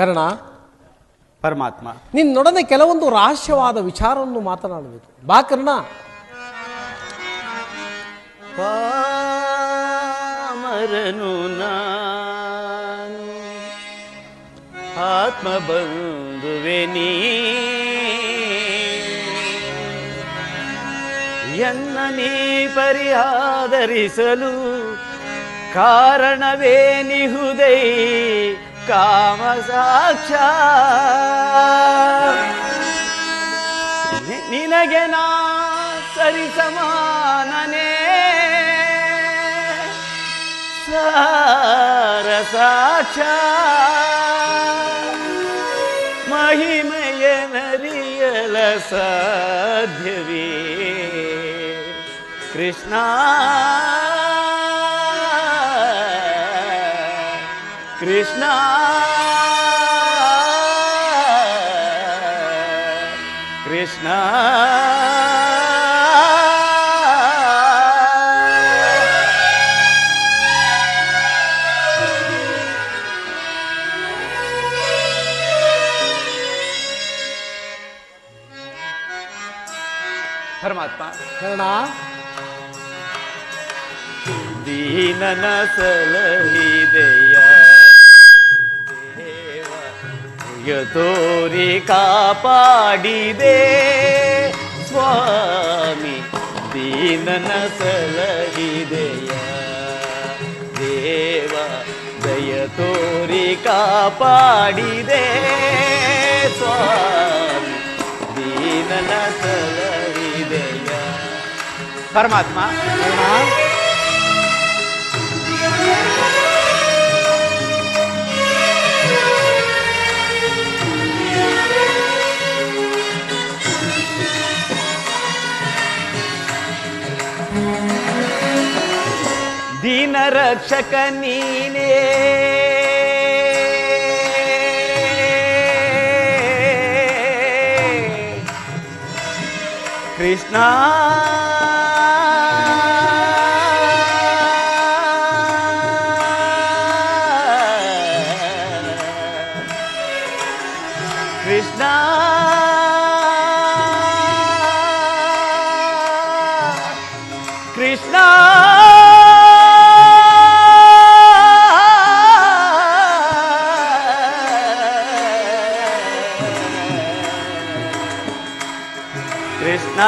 ಕರ್ಣ, ಪರಮಾತ್ಮ, ನಿನ್ನೊಡನೆ ಕೆಲವೊಂದು ರಹಸ್ಯವಾದ ವಿಚಾರವನ್ನು ಮಾತನಾಡಬೇಕು. ಬಾ ಕರ್ಣ. ಪಾಮರನು ನಾನು ಆತ್ಮಬಂಧುವೆ ನೀ ಎನ್ನ ನೀ ಪರಿಹಾದರಿಸಲು ಕಾರಣವೇನಿಹುದೈ ಕಾಮ ಸಾಕ್ಷ ನಿನಗೆ ನಾ ಸರಿ ಸಮಾನನೇ ಸಾರ ಸಾಕ್ಷ ಮಹಿಮೆಯನರಿಯಲ ಸಾಧ್ಯವೇ ಕೃಷ್ಣ ಕೃಷ್ಣ ಕೃಷ್ಣ ಪರಮಾತ್ಮ, ಕರ್ಣ, ದೀನನ ಸಲಹಿದೆಯ ದೇವ ತೋರಿ ಕಾಪಾಡಿದೆ ಸ್ವಾಮಿ. ದೀನನ ಸಲಹಿದೆಯ ದೇವ ದಯ ತೋರಿ ಕಾಪಾಡಿದೆ ಸ್ವಾಮಿ. ದೀನನ ಸಲಹಿದೆಯ ಪರಮಾತ್ಮ, ಕರ್ಣ, ದೀನ ರಕ್ಷಕ ನೀನೇ ಕೃಷ್ಣ. ಕೃಷ್ಣ ಕೃಷ್ಣ ಕೃಷ್ಣ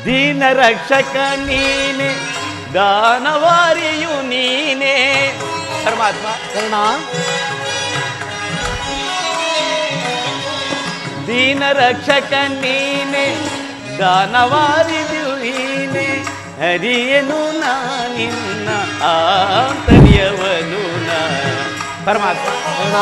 ದೀನ ರಕ್ಷಕ ನೀನೆ ದಾನವಾರಿಯು ನೀನೆ ಪರಮಾತ್ಮ. ಕರ್ಣ, ದೀನ ರಕ್ಷಕ ನೀನೆ ದಾನವಾರಿಯು ನೀನೆ ಹರಿಯನು ನಾನಿನ್ನ ಆಂತರ್ಯವನು ನಾ ಪರಮಾತ್ಮ. ಕರ್ಣ,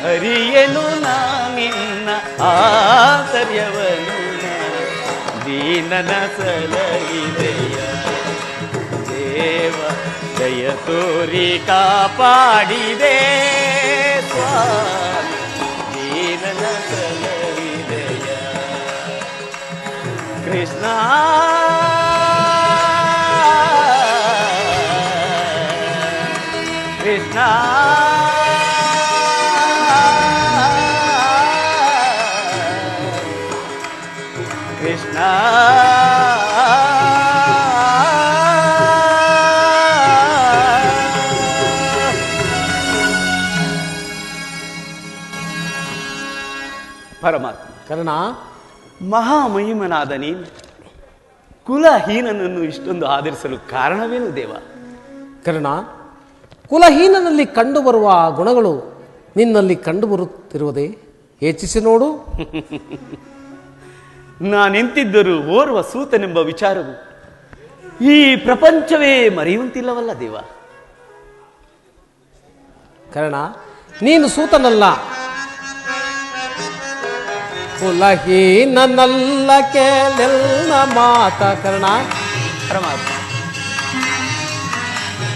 ಹರಿಯನು ನಾನಿನ್ನ ಆಂತರ್ಯವನು ನಾ ದೀನನ ಸಲಹಿದೆಯ ದೇವ ದಯ ತೋರಿ ಕಾಪಾಡಿದೆ ಸ್ವಾಮಿ. ದೀನನ ಸಲಹಿದೆಯ ಕೃಷ್ಣ ಕೃಷ್ಣ ಕೃಷ್ಣ ಪರಮಾತ್ಮ. ಕರ್ಣ, ಮಹಾಮಹಿಮನಾದ ನೀನು ಕುಲಹೀನನನ್ನು ಇಷ್ಟೊಂದು ಆಧರಿಸಲು ಕಾರಣವೇನು ದೇವ? ಕರ್ಣ, ಕುಲಹೀನನಲ್ಲಿ ಕಂಡುಬರುವ ಗುಣಗಳು ನಿನ್ನಲ್ಲಿ ಕಂಡುಬರುತ್ತಿರುವುದೇ ಯೋಚಿಸಿ ನೋಡು. ನಾನೆಂತಿದ್ದರೂ ಓರ್ವ ಸೂತನೆಂಬ ವಿಚಾರವು ಈ ಪ್ರಪಂಚವೇ ಮರೆಯುವಂತಿಲ್ಲವಲ್ಲ ದೇವ? ಕರ್ಣ, ನೀನು ಸೂತನಲ್ಲ, ಕುಲಹೀನನಲ್ಲ, ಕೇಳೆಲ್ಲ ಮಾತ. ಕರ್ಣ, ಪರಮಾತ್ಮ,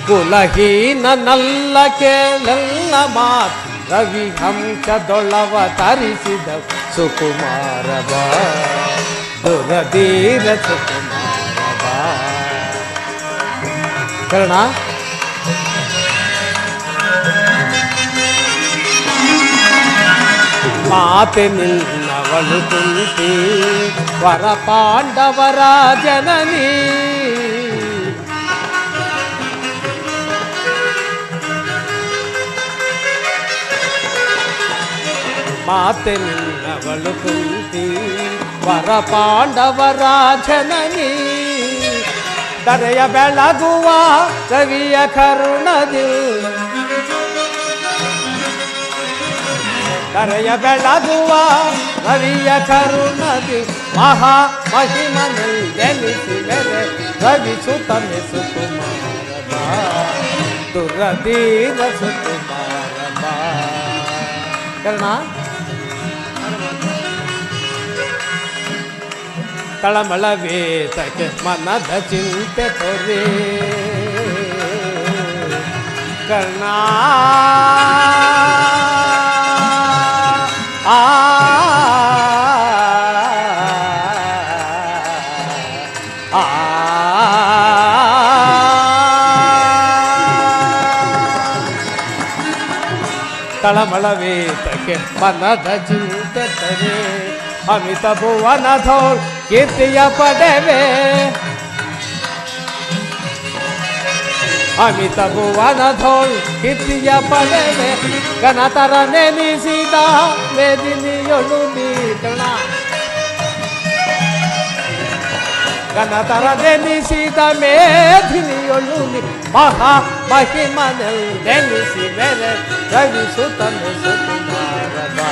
ಕುಲಹೀನನಲ್ಲ, ಕೇಳೆಲ್ಲ ಮಾತ. ರವಿಹಂಸದೊಳವ ತರಿಸಿದ ಸುಕುಮಾರ ಬಾ ದುರಧೀರ ಸುಕುಮಾರ ಬಾ. ಕರ್ಣ, ಮಾತೆ ನಿಲ್ಲವಳು ಕುಂತಿ ವರ ಪಾಂಡವರ ಜನನಿ. ಮಾತೆ ನಿಲ್ಲವಳು ಕುಂತಿ ವರ ಪಾಂಡವರ ಜನನಿ. ಧರೆಯ ಬೆಳಗುವ ರವಿಯ ಕರುಣದಿ, ಧರೆಯ ಬೆಳಗುವ ರವಿಯ ಕರುಣದಿ ಮಹಾ ಮಹಿಮನಲ್ಲಿ ಜನಿಸಿ ಮೇಲೆ ರವಿಸುತ್ತನೆ ಸುಕುಮಾರ ಬಾ ದುರಧೀರ ಸುಕುಮಾರ ಬಾ. ಕರ್ಣ, ತಳಮಳ ವೇತಕ್ಕೆ ಮನದ ಚಿಂತೆ ತೊರೆ. ಕರ್ಣ, ಆ ತಳಮಳವೇತಕ್ಕೆ ಮನದ ಚಿಂತೆ ತರೆ. ಅಮಿತ ಭುವನ ಧೋಳ್ ಕೀರ್ತಿಯ ಪಡೆವೆ, ಅಮಿತ ಭುವನ ಧೋಳ್ ಕೀರ್ತಿಯ ಪಡೆವೆ. ಗಣತರ ನೆನೆಸಿದ ವೇದಿನಿಯೊಳು ನೀ. ಕರ್ಣ, ಗಣತರ ನೆನೆಸಿದ ಮೇದಿನಿಯೊಳು ನೀ ಮಹಾ ಮಹಿಮನೆಲ್ದೆನಿಸಿ ಮೇಲೆ ರವಿಸುತ್ತನೆ ಸುಕುಮಾರ ಬಾ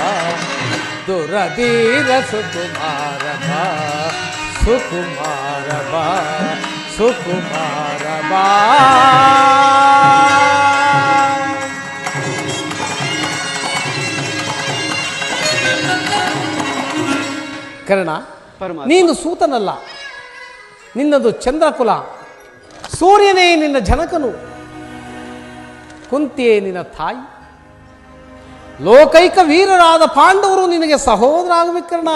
ದುರಧೀರ ಸುಕುಮಾರ ಬಾ ಸುಕುಮಾರ ಬಾ ಸುಕುಮಾರ ಬಾ. ಕರ್ಣ, ನೀನು ಸೂತನಲ್ಲ, ನಿನ್ನದು ಚಂದ್ರಕುಲ. ಸೂರ್ಯನೇ ನಿನ್ನ ಜನಕನು, ಕುಂತಿಯೇ ನಿನ್ನ ತಾಯಿ. ಲೋಕೈಕ ವೀರರಾದ ಪಾಂಡವರು ನಿನಗೆ ಸಹೋದರ ಆಗಬೇಕು ಕರ್ಣ.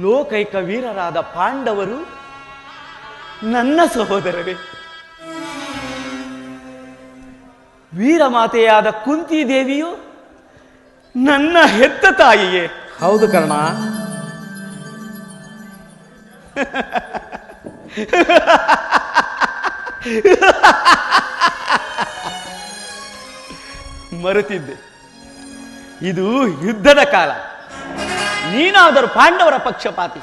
ಲೋಕೈಕ ವೀರರಾದ ಪಾಂಡವರು ನನ್ನ ಸಹೋದರರೇ. ವೀರಮಾತೆಯಾದ ಕುಂತಿ ದೇವಿಯು ನನ್ನ ಹೆತ್ತ ತಾಯಿಯೇ. ಹೌದು ಕರ್ಣ. ಮರೆತಿದ್ದೆ, ಇದು ಯುದ್ಧದ ಕಾಲ. ನೀನಾದರೂ ಪಾಂಡವರ ಪಕ್ಷಪಾತಿ.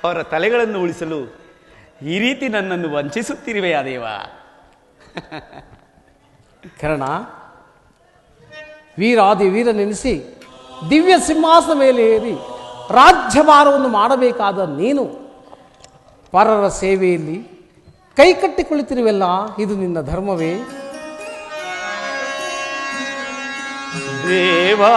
ಅವರ ತಲೆಗಳನ್ನು ಉಳಿಸಲು ಈ ರೀತಿ ನನ್ನನ್ನು ವಂಚಿಸುತ್ತಿರುವೆಯಾ ದೇವ? ಕರ್ಣ, ವೀರಾದಿ ವೀರನೆನಿಸಿ ದಿವ್ಯ ಸಿಂಹಾಸನ ಮೇಲೆ ಏರಿ ರಾಜ್ಯಭಾರವನ್ನು ಮಾಡಬೇಕಾದ ನೀನು ಪರರ ಸೇವೆಯಲ್ಲಿ ಕೈಕಟ್ಟಿ ಕುಳಿತಿರುವೆಲ್ಲ, ಇದು ನಿನ್ನ ಧರ್ಮವೇ? ದೇವಾ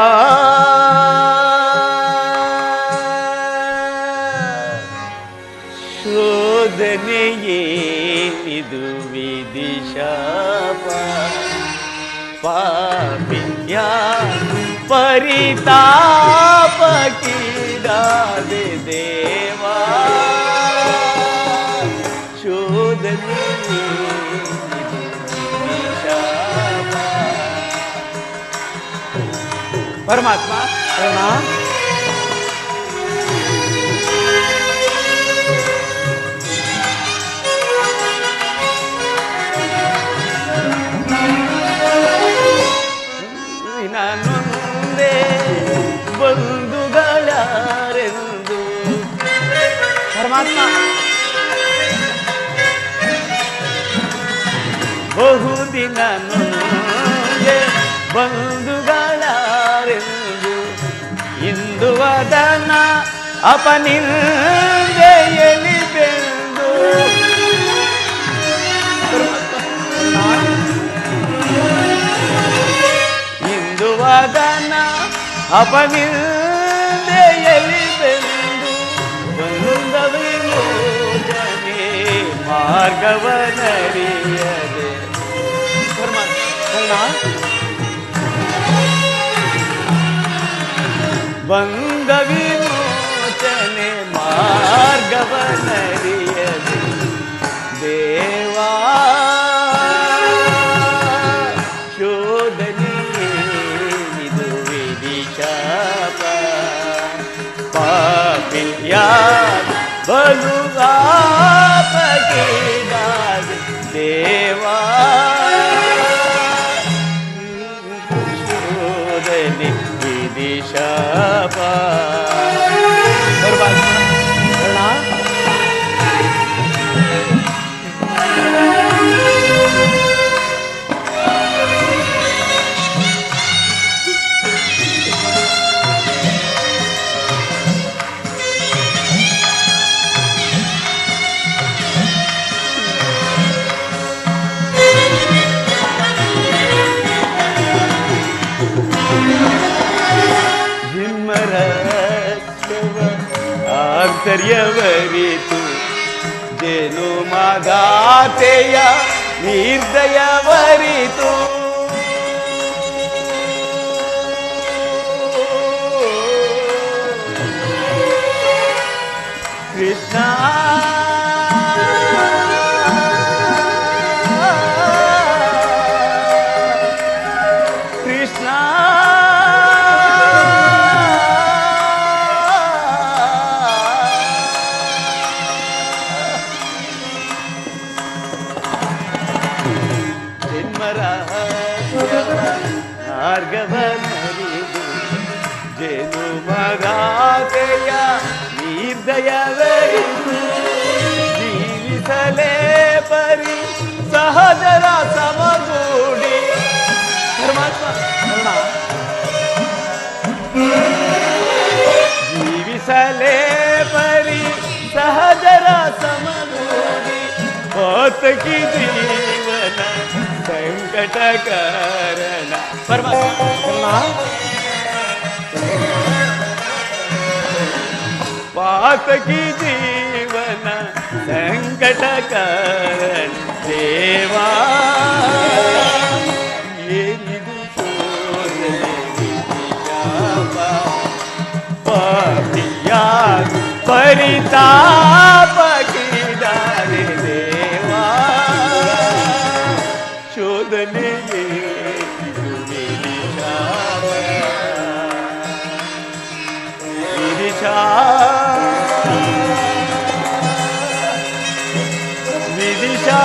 ಶೋಧನೆಯೇನಿದು ವಿದಿಶಾಪ ಪಾಪಿಯ ಪರಿತಾಪಕೀಡಾದೆ ದೇವಾ. ಶೋಧನೆಯೇನಿದು ವಿದಿಶಾಪ. ಪರಮಾತ್ಮ, ನನ್ನೊಂದೇ ಬಂಧುಗಳಾರೆಂದು. ಪರಮಾತ್ಮ, ಬಹುದಿನ ನೊಂದೆ ಬಂಧುಗಳಾರೆಂದು ಇಂದು ವದನ ಅಪನಿಂದೆಯಲಿ ಬೆಂದು. ಇಂದು ವದನ ಅಪನಿಂದೆಯಲಿ ಬೆಂದು ಬಂದ ವಿಮೋಚನೆ ಮಾರ್ಗವನರಿಯದೆ. ಕರ್ಣ ಬಂದ ವಿಮೋಚನೆ ಮಾರ್ಗವನರಿಯದೆ ದೇವಾ ಶೋಧನೆಯೇನಿದು ವಿಧಿಶಾಪ ಪಾಪಿಯಾದ ಬಲುಗಾಪಗೀಡಾದೆ ದೇವಾ ಶೋಧನೆ ವಿಧಿಶಾಪ ಕರ್ಣ ಆಂತರ್ಯವರಿತು ಜೇನು ಮಗಾತೆಯ ನಿರ್ದಯವರಿತು ಕೃಷ್ಣ ಕೃಷ್ಣ ಮಾರ್ಗವನರಿದು ಜೇನು ಮಗಾತೆಯ ನಿರ್ದಯವರಿದು ಜೀವಿಸಲೇ ಪರಿ ಸಹಜರ ಸಮಗೂಡಿ ಪರಮಾತ್ಮ ಜೀವಿಸಲೇ ಪರಿ ಸಹಜರ ಸಮಗೂಡಿ ಹೋತಕಿ ಜೀವನ ಸಂಕಟ ಕಾರಣ ಪಾತಕಿ ಜೀವನ ಸಂಕಟ ಕಾರಣ ದೇವಾ ಏನಿದು ಶೋಧನೆ ವಿಧಿಶಾಪ ಪಾಪಿಯಾದ ಪರಿತಾಪಕ್ಕಿದಾರೆ ದೇವಾ ಶೋಧನೆಯೇ ವಿಧಿಶಾ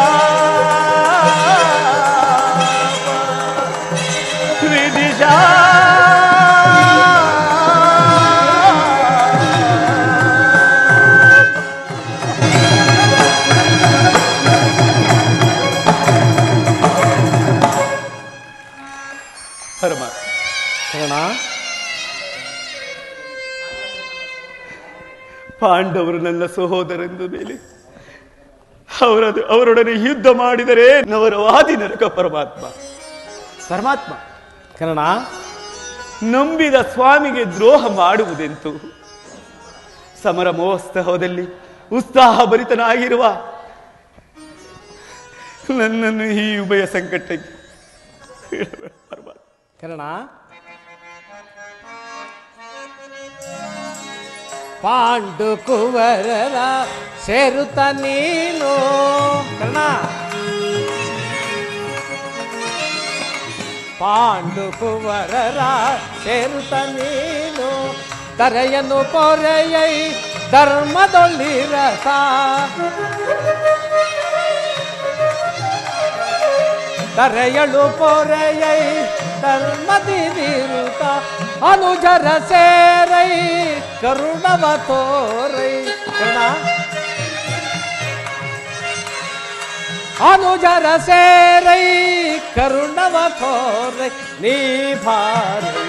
ಪರಮಾತ್ಮ ಕರ್ಣ ಪಾಂಡವರು ನನ್ನ ಸಹೋದರೆಂದು ಮೇಲೆ ಅವರೊಡನೆ ಯುದ್ಧ ಮಾಡಿದರೆ ನವರವಾದಿ ನರಕ ಪರಮಾತ್ಮ ಪರಮಾತ್ಮ ಕರ್ಣ ನಂಬಿದ ಸ್ವಾಮಿಗೆ ದ್ರೋಹ ಮಾಡುವುದೆಂತು ಸಮರ ಮಹೋತ್ಸವದಲ್ಲಿ ಉತ್ಸಾಹಭರಿತನಾಗಿರುವ ನನ್ನನ್ನು ಈ ಉಭಯ ಸಂಕಟಕ್ಕೆ ಕರ್ಣ ಪಾಂಡು ಕುವರರ ಸೇರುತ್ತ ನೀನು ಕರ್ಣ ಪಾಂಡು ಕುವರರ ಸೇರುತ್ತ ನೀನು ತರೆಯನ್ನು ಪೊರೆಯೈ ಧರ್ಮದೊಳ್ಳಿರಸ ತರೆಯಳು ಪೊರೆಯೈ ಧರ್ಮದಿರುತ ಅನುಜರ ಸೇರೈ ಕರುಣವ ತೋರೈ ಕರ್ಣ ಅನುಜರ ಸೇರೈ ಕರುಣವ ತೋರೈ ನೀ ಬಾಳೈ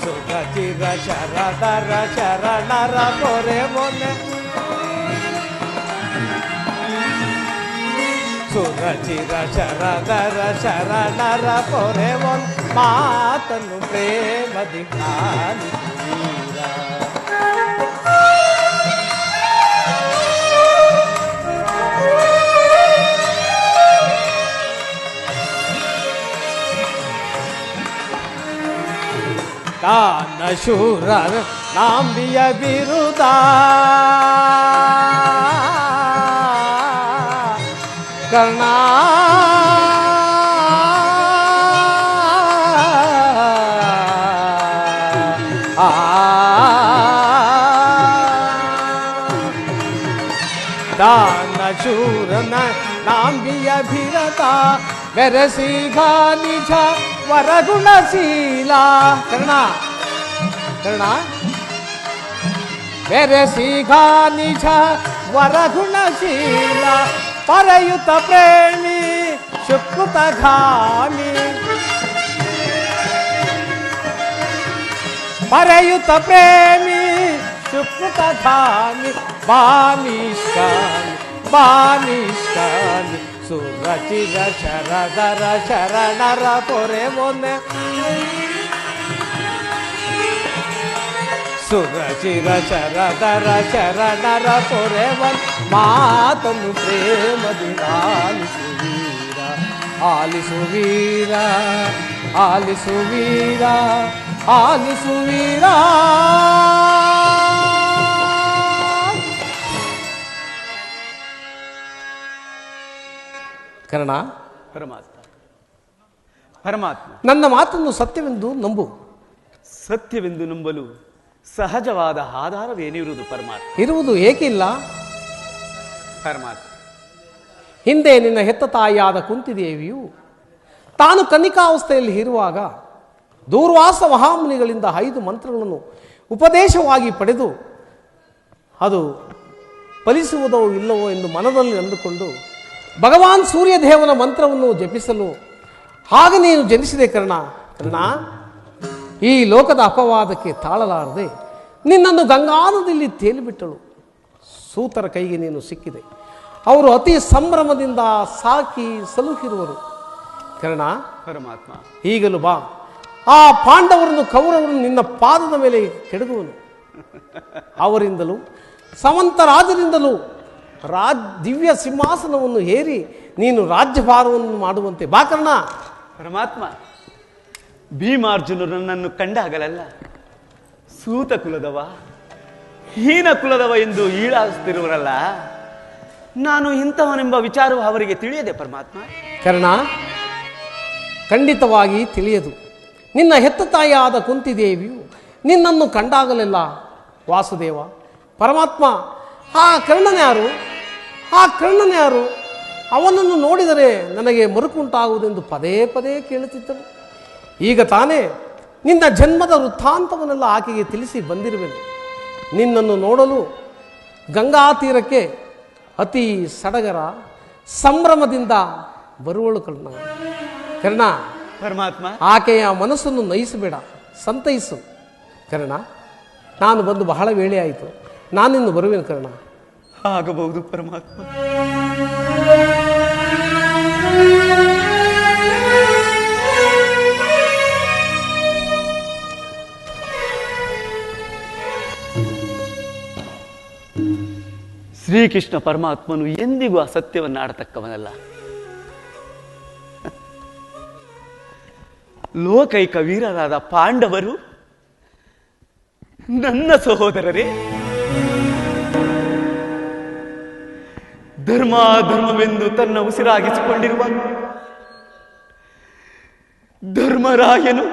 ಸುಖ ಚಿರ ಶರದರ ಶರಣರ ಪೊರೆ ಮೊನೆ ಸುರಚಿರ ಶರದರ ಶರಣರ ಪೊರೆ ಒಂದು ಮಾತನ್ನು ಪ್ರೇಮದಿ ಆಲಿಸಿರ ತಾನ ಶೂರರ ನಾಂಬಿಯ ಬಿರುದ ಕರ್ಣ ತಾನ ಶೂರನ ನಾಂಬಿಯ ಭಿರತ ಬೆರಸಿಗ ನಿಜ ವರಗುಣಶೀಲ ಕರ್ಣ ಕರ್ಣ ಬೆರಸಿಗ ನಿಜ ವರಗುಣಶೀಲ ಪರಯುತ ಪ್ರೇಮಿ ಶುಕೃತ ಘಾಮಿ ಪರಯುತ ಪ್ರೇಮಿ ಶುಕೃತ ಘಾಮಿ ಬಾಮಿಷ್ಕಾಮಿ ಬಾಮಿಷ್ಕಾಮಿ ಸುರಚಿರ ಶರದರ ಶರಣರ ಪೊರೆ ಮೊನ್ನೆ ಸುರಚಿರ ಶರದರ ಶರಣರ ಪೊರೆ ಮೊನ್ನೆ ಮಾತನ್ನು ಪ್ರೇಮದಿ ಆಲಿಸುವೀರ ಆಲಿಸುವೀರ ಆಲಿಸುವೀರ ಆಲಿಸುವೀರ ಕರ್ಣ ಪರಮಾತ್ಮ ಪರಮಾತ್ಮ ನನ್ನ ಮಾತನ್ನು ಸತ್ಯವೆಂದು ನಂಬು. ಸತ್ಯವೆಂದು ನಂಬಲು ಸಹಜವಾದ ಆಧಾರವೇನಿರುವುದು ಪರಮಾತ್ಮ? ಇರುವುದು ಏಕಿಲ್ಲ ಪರಮಾತ್ಮ. ಹಿಂದೆ ನಿನ್ನ ಹೆತ್ತ ತಾಯಿಯಾದ ಕುಂತಿದೇವಿಯು ತಾನು ಕನ್ನಿಕಾವಸ್ಥೆಯಲ್ಲಿ ಇರುವಾಗ ದೂರ್ವಾಸ ಮಹಾಮುನಿಗಳಿಂದ 5 ಮಂತ್ರಗಳನ್ನು ಉಪದೇಶವಾಗಿ ಪಡೆದು ಅದು ಫಲಿಸುವುದೋ ಇಲ್ಲವೋ ಎಂದು ಮನದಲ್ಲಿ ಅಂದುಕೊಂಡು ಭಗವಾನ್ ಸೂರ್ಯದೇವನ ಮಂತ್ರವನ್ನು ಜಪಿಸಲು ಹಾಗೆ ನೀನು ಜನಿಸಿದೆ ಕರ್ಣ. ಕರ್ಣ, ಈ ಲೋಕದ ಅಪವಾದಕ್ಕೆ ತಾಳಲಾರದೆ ನಿನ್ನನ್ನು ಗಂಗಾನದಲ್ಲಿ ತೇಲಿಬಿಟ್ಟಳು. ಸೂತರ ಕೈಗೆ ನೀನು ಸಿಕ್ಕಿದೆ. ಅವರು ಅತಿ ಸಂಭ್ರಮದಿಂದ ಸಾಕಿ ಸಲುಹಿರುವರು. ಕರ್ಣ ಪರಮಾತ್ಮ, ಈಗಲೂ ಬಾ, ಆ ಪಾಂಡವರನ್ನು ಕೌರವರನ್ನು ನಿನ್ನ ಪಾದದ ಮೇಲೆ ಕೆಡಗುವನು. ಅವರಿಂದಲೂ ಸಮಂತರಾಜರಿಂದಲೂ ದಿವ್ಯ ಸಿಂಹಾಸನವನ್ನು ಹೇರಿ ನೀನು ರಾಜ್ಯಭಾರವನ್ನು ಮಾಡುವಂತೆ ಬಾ ಕರ್ಣ. ಪರಮಾತ್ಮ, ಭೀಮಾರ್ಜುನರು ನನ್ನನ್ನು ಕಂಡಾಗಲಲ್ಲ ಸೂತ ಕುಲದವ ಹೀನ ಕುಲದವ ಎಂದು ಈಳಾಗಿಸುತ್ತಿರುವರಲ್ಲ, ನಾನು ಇಂಥವನೆಂಬ ವಿಚಾರವು ಅವರಿಗೆ ತಿಳಿಯದೆ ಪರಮಾತ್ಮ. ಕರ್ಣ, ಖಂಡಿತವಾಗಿ ತಿಳಿಯದು. ನಿನ್ನ ಹೆತ್ತ ತಾಯಿಯಾದ ಕುಂತಿದೇವಿಯು ನಿನ್ನನ್ನು ಕಂಡಾಗಲೆಲ್ಲ ವಾಸುದೇವ ಪರಮಾತ್ಮ, ಆ ಕರ್ಣನ್ಯಾರು, ಆ ಕರ್ಣನ್ಯಾರು, ಅವನನ್ನು ನೋಡಿದರೆ ನನಗೆ ಮರುಕುಂಟಾಗುವುದೆಂದು ಪದೇ ಪದೇ ಕೇಳುತ್ತಿದ್ದನು. ಈಗ ತಾನೇ ನಿನ್ನ ಜನ್ಮದ ವೃತ್ತಾಂತವನ್ನೆಲ್ಲ ಆಕೆಗೆ ತಿಳಿಸಿ ಬಂದಿರುವೆನು. ನಿನ್ನನ್ನು ನೋಡಲು ಗಂಗಾ ತೀರಕ್ಕೆ ಅತಿ ಸಡಗರ ಸಂಭ್ರಮದಿಂದ ಬರುವಳು ಕರ್ಣ. ಕರ್ಣ, ಪರಮಾತ್ಮ, ಆಕೆಯ ಮನಸ್ಸನ್ನು ನಯಿಸಬೇಡ, ಸಂತೈಸು. ಕರ್ಣ, ನಾನು ಬಂದು ಬಹಳ ವೇಳೆ ಆಯಿತು, ನಾನಿನ್ನು ಬರುವೆನು ಕರ್ಣ. ಆಗಬಹುದು ಪರಮಾತ್ಮ. ಶ್ರೀಕೃಷ್ಣ ಪರಮಾತ್ಮನು ಎಂದಿಗೂ ಅಸತ್ಯವನ್ನು ಆಡತಕ್ಕವನಲ್ಲ. ಲೋಕೈಕ ವೀರರಾದ ಪಾಂಡವರು ನನ್ನ ಸಹೋದರರೇ. ಧರ್ಮವೆಂದು ತನ್ನ ಉಸಿರಾಗಿಸಿಕೊಂಡಿರುವ ಧರ್ಮರಾಯನು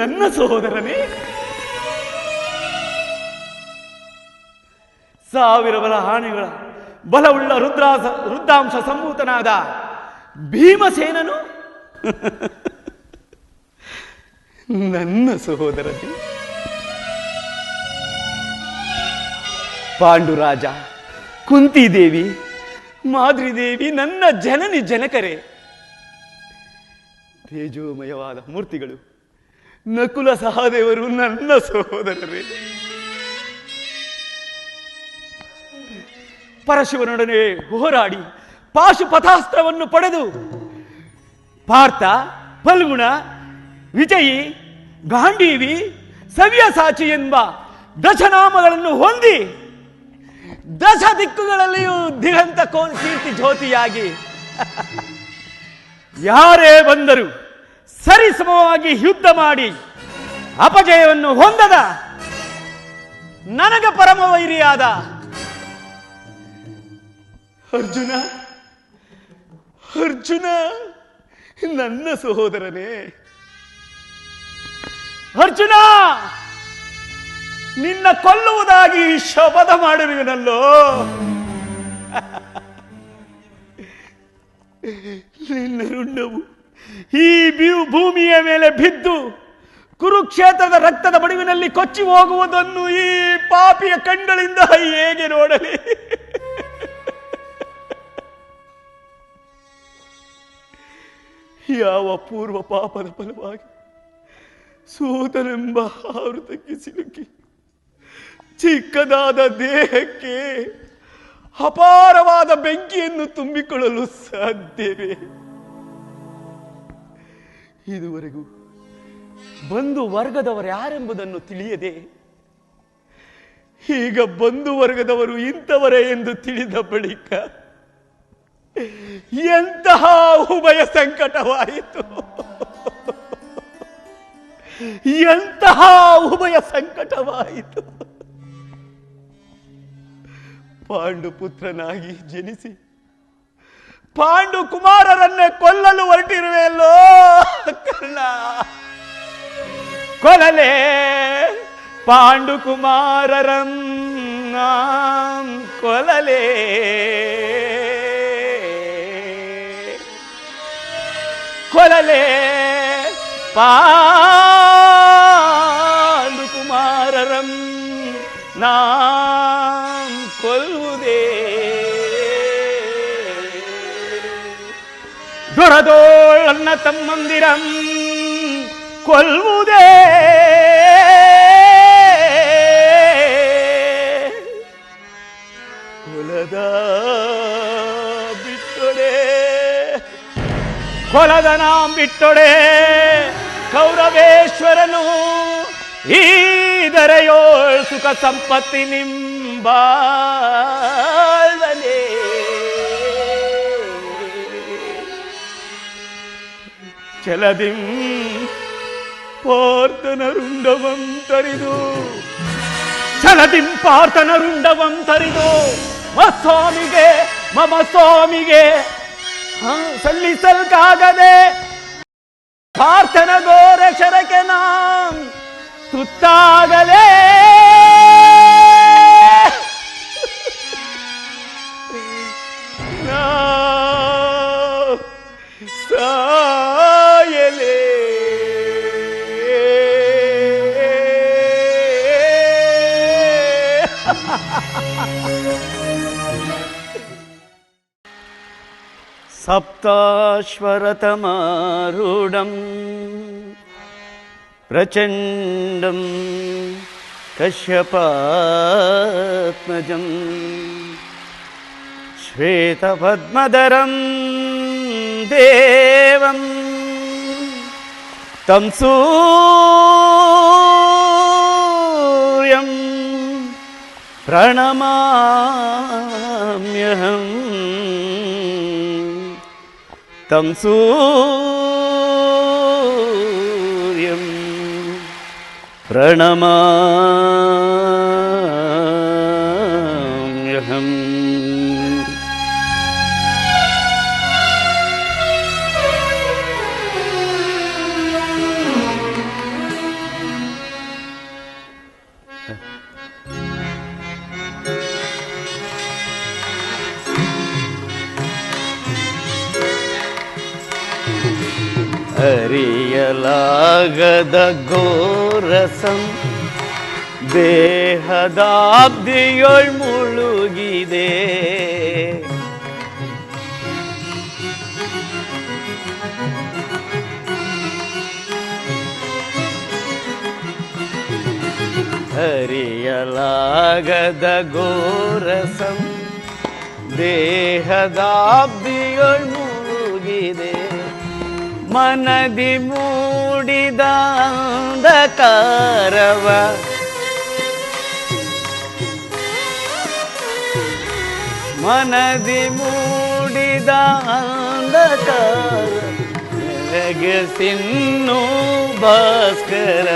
ನನ್ನ ಸಹೋದರನೇ. 1000 ಬಲ ಆನೆಗಳ ಬಲವುಳ್ಳ ರುದ್ರಾಂಶ ಸಂಭೂತನಾದ ಭೀಮಸೇನನು ನನ್ನ ಸಹೋದರನೇ. ಪಾಂಡುರಾಜ, ಕುಂತಿದೇವಿ, ಮಾದ್ರಿದೇವಿ ನನ್ನ ಜನನಿ ಜನಕರೇ. ತೇಜೋಮಯವಾದ ಮೂರ್ತಿಗಳು ನಕುಲ ಸಹದೇವರು ನನ್ನ ಸಹೋದರರೇ. ಪರಶಿವನೊಡನೆ ಹೋರಾಡಿ ಪಾಶುಪಥಾಸ್ತ್ರವನ್ನು ಪಡೆದು ಪಾರ್ಥ, ಫಲ್ಗುಣ, ವಿಜಯಿ, ಗಾಂಡೀವಿ, ಸವ್ಯಸಾಚಿ ಎಂಬ ದಶನಾಮಗಳನ್ನು ಹೊಂದಿ ದಶ ದಿಕ್ಕುಗಳಲ್ಲಿಯೂ ದಿಗಂತ ಕೀರ್ತಿ ಜ್ಯೋತಿಯಾಗಿ ಯಾರೇ ಬಂದರೂ ಸರಿಸಮವಾಗಿ ಯುದ್ಧ ಮಾಡಿ ಅಪಜಯವನ್ನು ಹೊಂದದ ನನಗ ಪರಮ ವೈರಿಯಾದ ಅರ್ಜುನ, ಅರ್ಜುನ ನನ್ನ ಸಹೋದರನೇ, ಅರ್ಜುನ ನಿನ್ನ ಕೊಲ್ಲುವುದಾಗಿ ಶಪಥ ಮಾಡಿರುವನಲ್ಲೋ. ನಿನ್ನ ರುಂಡವು ಈ ಭೂಮಿಯ ಮೇಲೆ ಬಿದ್ದು ಕುರುಕ್ಷೇತ್ರದ ರಕ್ತದ ಬಡಿವಿನಲ್ಲಿ ಕೊಚ್ಚಿ ಹೋಗುವುದನ್ನು ಈ ಪಾಪಿಯ ಕಣ್ಗಳಿಂದ ಹೇಗೆ ನೋಡಲಿ? ಯಾವ ಪೂರ್ವ ಪಾಪದ ಫಲವಾಗಿ ಸೂತನೆಂಬ ಆವೃತಕ್ಕೆ ಸಿಲುಕಿ ಚಿಕ್ಕದಾದ ದೇಹಕ್ಕೆ ಅಪಾರವಾದ ಬೆಂಕಿಯನ್ನು ತುಂಬಿಕೊಳ್ಳಲು ಸಾಧ್ಯವೇ? ಇದುವರೆಗೂ ಬಂಧು ವರ್ಗದವರು ಯಾರೆಂಬುದನ್ನು ತಿಳಿಯದೆ ಈಗ ಬಂಧು ವರ್ಗದವರು ಇಂಥವರೇ ಎಂದು ತಿಳಿದ ಬಳಿಕ ಎಂತಹ ಉಭಯ ಸಂಕಟವಾಯಿತು, ಎಂತಹ ಉಭಯ ಸಂಕಟವಾಯಿತು. ಪಾಂಡು ಪುತ್ರನಾಗಿ ಜನಿಸಿ ಪಾಂಡು ಕುಮಾರರನ್ನೇ ಕೊಲ್ಲಲು ಹೊರಟಿರುವೆಯಲ್ಲೋ ಕರ್ಣ. ಕೊಲಲೇ ಪಾಂಡು ಕುಮಾರರನ್ನ ಕೊಲಲೇ, ಕೊಲಲೇ ಪಾಂಡು ಕುಮಾರರಂ ನಾಂ ಕೊಲ್ಲುವುದೇ. ದೊರದೋಳನ್ನ ತಮ್ಮಂದಿರಂ ಕೊಲ್ಲುವುದೇ. ಕುಲದ ಬಿಟ್ಟೊಡೆ, ಕೊಲದ ನಾಂ ಬಿಟ್ಟೊಡೆ ಕೌರವೇಶ್ವರನು ಈ ದರೆಯೋಳ್ ಸುಖ ಸಂಪತ್ತಿ ನಿಂಬಾಳನೆ. ಚಲದಿಂ ಪಾರ್ಥನ ರುಂಡವಂ ತರಿದು, ಚಲದಿಂ ಪಾರ್ಥನ ರುಂಡವಂ ತರಿದು ಸ್ವಾಮಿಗೆ ಮಮ ಸ್ವಾಮಿಗೆ ಸಲ್ಲಿಸಲ್ಕಾಗದೆ ಪಾರ್ಥನ ಘೋರ ಶರಕ್ಕೆ ನಾಂ ತುತ್ತಾಗಲೇ. ಸಾಯಲೇ ಸಪ್ತಾಶ್ವರತಮಾರೂಢಂ ಪ್ರಚಂಡಂ ಕಶ್ಯಪಾತ್ಮಜಂ ಶ್ವೇತಪದ್ಮಧರಂ ದೇವಂ तं सूर्यं प्रणमाम्यहं तं सूर्यं प्रणमाम्यहम्. ಅರಿಯಲಾಗದ ಘೋರಸಂ ದೇಹದಾಬ್ದಿಯೊಳ್ ಮುಳುಗಿದೆ, ಅರಿಯಲಾಗದ ಘೋರಸಂ ದೇಹದಾಬ್ದಿಯೊಳ್ ಮುಳುಗಿದೆ, ಮನದಿ ಮೂಡಿದ ಅಂಧಕಾರವ ಮನದಿ ಮೂಡಿದ ಅಂಧಕಾರ ನಗಸಿನ್ನು ಭಾಸ್ಕರ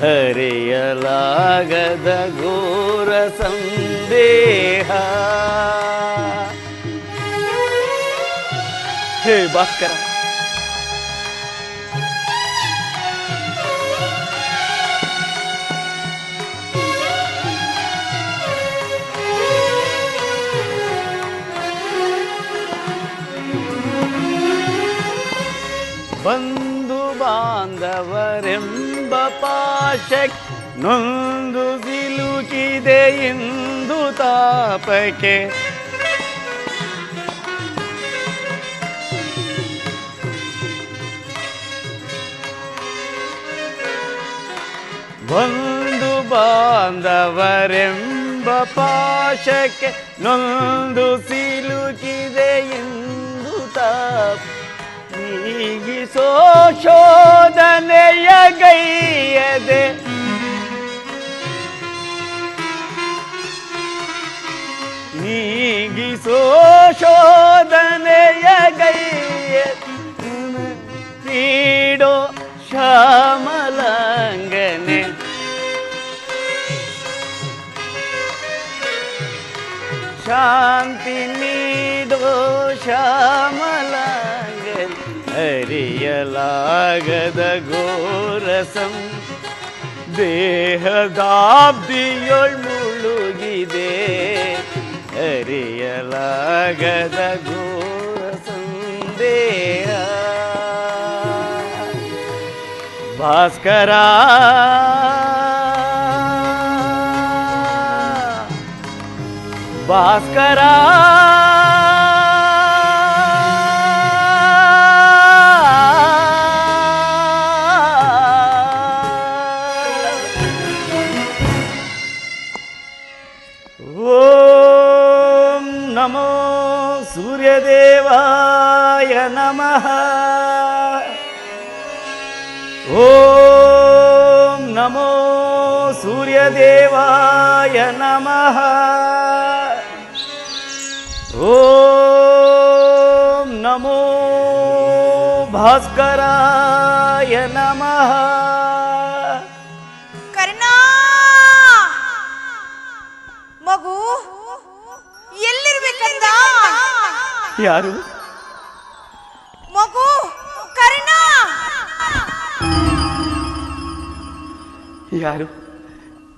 ಹರೆಯಲಾಗದ ಘೋರ ಸಂದೇಹ. ಹೇ ಭಾಸ್ಕರ, ಬಂಧು ಬಾಂಧವರೆಂಬ ಪಾಶಕ್ಕೆ ನೊಂದು ಸಿಲುಕಿದೆ ಇಂದು ತಾಪಕ್ಕೆ. ಬಂಧು ಬಾಂಧವರೆಂಬ ಪಾಶಕ್ಕೆ ನೊಂದು ಸಿಲುಕಿದೆ ಇಂದು ತಾಪ. ನೀಗಿಸೋ ಶೋಧನೆಯ ಗೈಯದೆ ನೀಗಿಸೋ ಶೋಧನೆಯ ಗೈಯದೆ ನೀಡೋ ಶ್ಯಾಮಲಾಂಗನೆ. ಶಾಂತಿ ನೀಡೋ ಶ್ಯಾಮಲಾಂಗನೆ. ಅರಿಯಲಾಗದ ಘೋರಸಂ ದೇಹದಾಬ್ದಿಯೊಳ್ ಮುಳುಗಿದೆ. ಅರಿಯಲಾಗದ ಘೋರ ಸಂದೇಹ. ಭಾಸ್ಕರ ಭಾಸ್ಕರ ಓಂ ನಮೋ ಸೂರ್ಯದೇವಾಯ ನಮಃ. ಓಂ ನಮೋ ಸೂರ್ಯದೇವಾಯ ನಮಃ. ಓಂ ನಮೋ ಭಾಸ್ಕರಾಯ ನಮಃ. ಕರ್ಣ ಮಗು ಎಲ್ಲಿರ್ಬೇಕಂದ? ಯಾರು? ಮಗು ಕರ್ಣ. ಯಾರು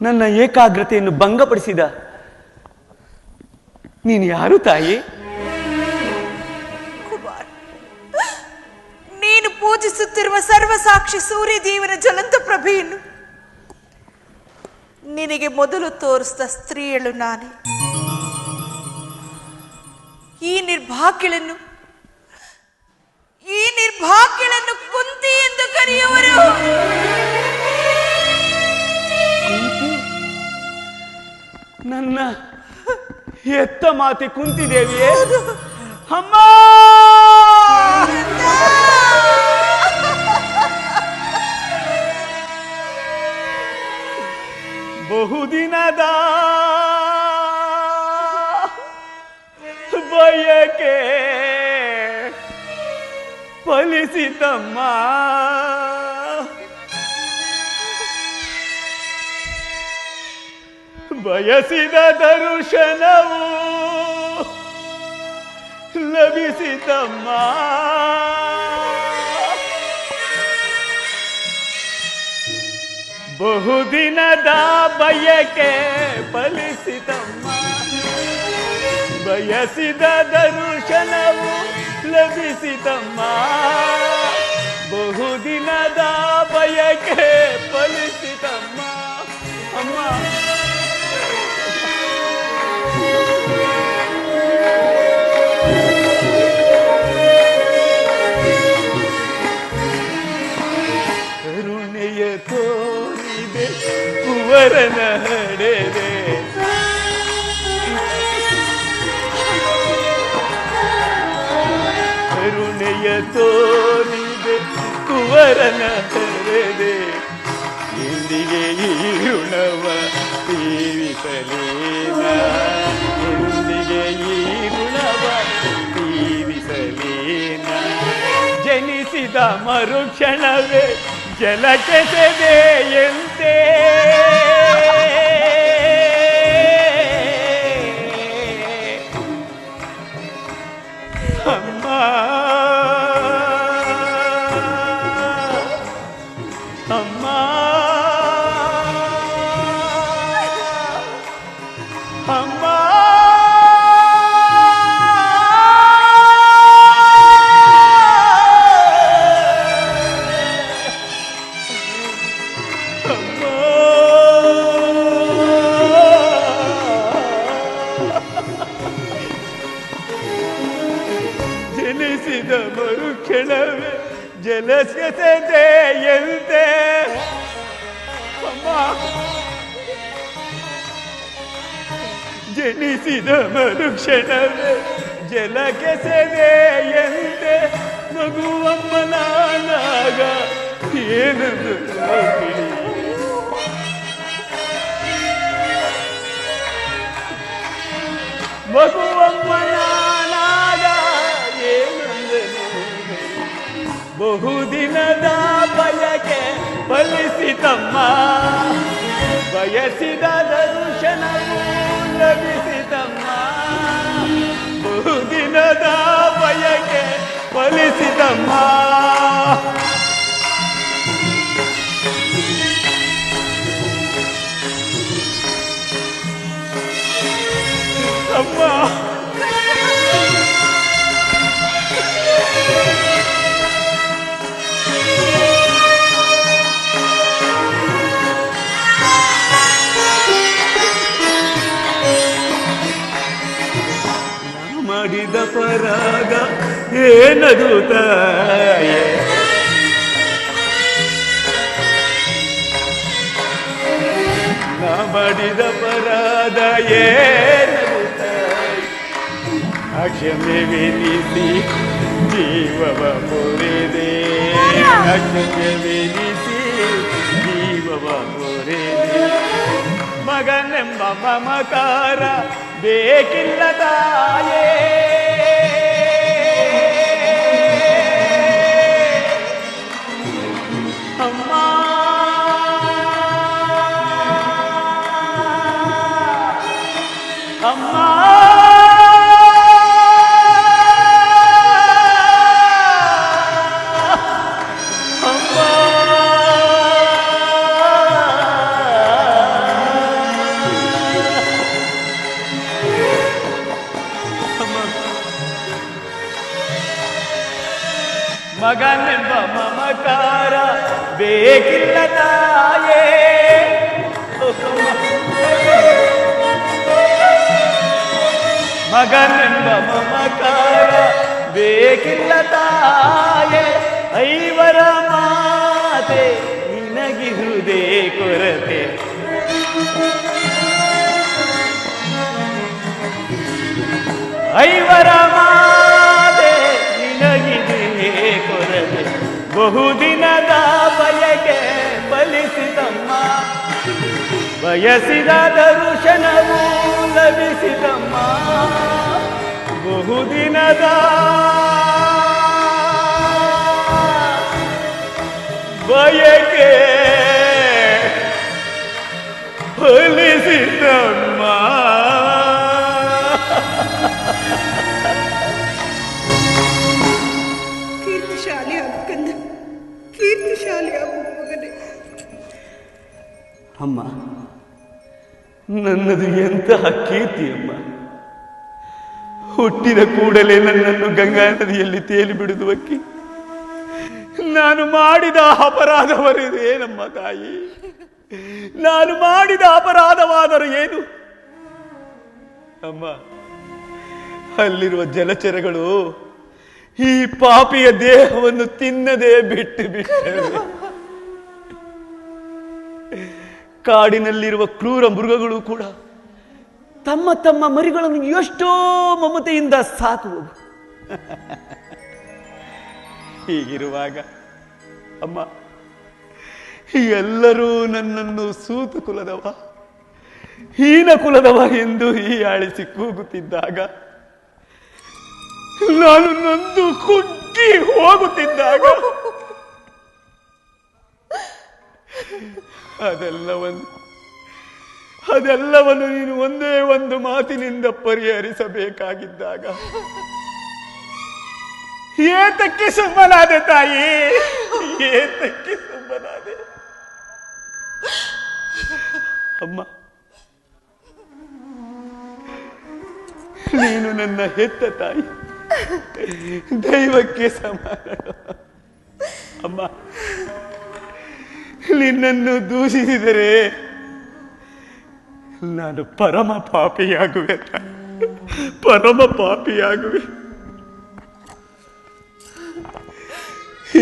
ನನ್ನ ಏಕಾಗ್ರತೆಯನ್ನು ಭಂಗಪಡಿಸಿದ? ನೀನು ಯಾರು ತಾಯಿ? ಕುಮಾರ್, ನೀನು ಪೂಜಿಸುತ್ತಿರುವ ಸರ್ವಸಾಕ್ಷಿ ಸೂರ್ಯದೇವನ ಜ್ವಲಂತ ಪ್ರಭೆಯನ್ನು ನಿನಗೆ ಮೊದಲು ತೋರಿಸಿದ ಸ್ತ್ರೀಯಳು ನಾನೇ. ಈ ನಿರ್ಭಾಗ್ಯಳನ್ನು ಕುಂತಿ ಎಂದು ಕರೆಯುವರು. ನನ್ನ ಎತ್ತ ಮಾತೆ ಕುಂತಿದೇವಿಯೇ? ಅಮ್ಮ, ಬಹುದಿನದ ಬಯಕೆ ಫಲಿಸಿತಮ್ಮ. ಬಯಸಿದ ದರ್ಶನವು ಲಭಿಸಿತಮ್ಮ. ಬಹುದಿನದ ಬಯಕೆ ಫಲಿಸಿತಮ್ಮ. ಬಯಸಿದ ದರ್ಶನವು ಲಭಿಸಿತಮ್ಮ. ಬಹುದಿನದ ಬಯಕೆ ಫಲಿಸಿತಮ್ಮ. ಅಮ್ಮ, ಕರುಣೆಯ ತೋರಿದೆ ಕುವರನ ಹಡೆದೆ. ಕರುಣೆಯ ತೋರಿದೆ ಕುವರನ ಹಡೆದೆ. ಎಂದಿಗೆ ಈ ಋಣವ ತೀರಿಸಲೇನ? ಎಂದಿಗೆ ಈ ಋಣವ ತೀರಿಸಲೇನ? ಜನಿಸಿ ಜನಿಸಿದ ಮರುಕ್ಷಣವೇ ಜಲಕ್ಕೆಸೆದೆಯಂತೆ ಅಮ್ಮ ಅಮ್ಮ ಅಮ್ಮ ಜನಿಸಿದ ಮರುಕ್ಷಣವೇ ಜಲಸ್ಯತೆಯಂತೆ ಅಮ್ಮ ಜನಿಸಿದ ಮರುಕ್ಷಣವೇ ಜಲಕ್ಕೆಸೆದೆಯಂತೆ ಮಗುವಮ್ಮನಾಗ ಏನದು ಮಗುವಮ್ಮನಾಗ ಏನಂದನು ಬಹುದಿನದ ಬಯಕೆ ಫಲಿಸಿತಮ್ಮ ಬಯಸಿದ ದರ್ಶನವೂ ಲಭಿಸಿತಮ್ಮ ಬಹುದಿನದ ಬಯಕೆ ಫಲಿಸಿತಮ್ಮ ಅಮ್ಮ ಮಾಡಿದ ಪರಾಗ ಏನದು ತಾಯೇ ನಾ ಮಾಡಿದ ಪರಾಧ ಏನದು ತಾಯಿ ಅಕ್ಷಮೆ ವಿನಿಸಿ ಜೀವವ ಮುರಿದೆ ಅಕ್ಷಮೆ ವಿನಿಸಿ ಜೀವವ ಮುರಿದೆ ಮಗನೆಂಬ ಮಮಕಾರ ಬೇಕಿಲ್ಲ ತಾಯೇ ಅಮ್ಮ ಅಮ್ಮ ಮಗನೆಂಬ ಮಮಕಾರ ಬೇಕಿಲ್ಲ ತಾಯೇ ಮಗನೆಂಬ ಮಮಕಾರ ಬೇಕಿಲ್ಲ ತಾಯೇ ಐವರ ಮಾತೆ ನಿನಗಿರುವುದೇ ಕೊರತೆ ಐವರ ಮಾತೆ ನಿನಗಿದೆ ಕೊರತೆ ಬಹುದಿನದ ಬಯಕೆ ಫಲಿಸಿತಮ್ಮ ಬಯಸಿದ ದರ್ಶನವೂ ಲಭಿಸಿತಮ್ಮ ಬಹುದಿನದ ಬಯಕೆ ಫಲಿಸಿತಮ್ಮ ಕೀರ್ತಿಶಾಲಿ ಆಗು ಕಂದ, ಕೀರ್ತಿಶಾಲಿ ಆಗು ಮಗನೇ. ಅಮ್ಮ ನನ್ನದು ಎಂತಹ ಕೀರ್ತಿ ಅಮ್ಮ. ಹುಟ್ಟಿದ ಕೂಡಲೇ ನನ್ನನ್ನು ಗಂಗಾ ನದಿಯಲ್ಲಿ ತೇಲಿ ಬಿಡುವುದಕ್ಕೆ ನಾನು ಮಾಡಿದ ಅಪರಾಧವರಿದು ಏನಮ್ಮ ತಾಯಿ? ನಾನು ಮಾಡಿದ ಅಪರಾಧವಾದರೂ ಏನು ಅಮ್ಮ? ಅಲ್ಲಿರುವ ಜಲಚರಗಳು ಈ ಪಾಪಿಯ ದೇಹವನ್ನು ತಿನ್ನದೆ ಬಿಟ್ಟು ಬಿಟ್ಟರೆ, ಕಾಡಿನಲ್ಲಿರುವ ಕ್ರೂರ ಮೃಗಗಳು ಕೂಡ ತಮ್ಮ ತಮ್ಮ ಮರಿಗಳನ್ನು ಎಷ್ಟೋ ಮಮತೆಯಿಂದ ಸಾಕುವುದು. ಹೀಗಿರುವಾಗ ಅಮ್ಮ, ಎಲ್ಲರೂ ನನ್ನನ್ನು ಸೂತು ಕುಲದವ, ಹೀನ ಕುಲದವ ಎಂದು ಹೀಯಾಳಿಸಿ ಕೂಗುತ್ತಿದ್ದಾಗ ನಾನು ನೊಂದು ಕುಗ್ಗಿ ಉಕ್ಕಿ ಹೋಗುತ್ತಿದ್ದಾಗ ಅದೆಲ್ಲವನ್ನು ನೀನು ಒಂದೇ ಒಂದು ಮಾತಿನಿಂದ ಪರಿಹರಿಸಬೇಕಾಗಿದ್ದಾಗ ಏತಕ್ಕೆ ಸುಮ್ಮನಾದೆ ತಾಯಿ, ಏತಕ್ಕೆ ಸುಮ್ಮನಾದೆ? ಅಮ್ಮ, ನೀನು ನನ್ನ ಹೆತ್ತ ತಾಯಿ, ದೈವಕ್ಕೆ ಸಮಾನ. ಅಮ್ಮ, ನಿನ್ನನ್ನು ದೂಷಿಸಿದರೆ ನಾನು ಪರಮ ಪಾಪಿಯಾಗುವೆ, ಪರಮ ಪಾಪಿಯಾಗುವೆ.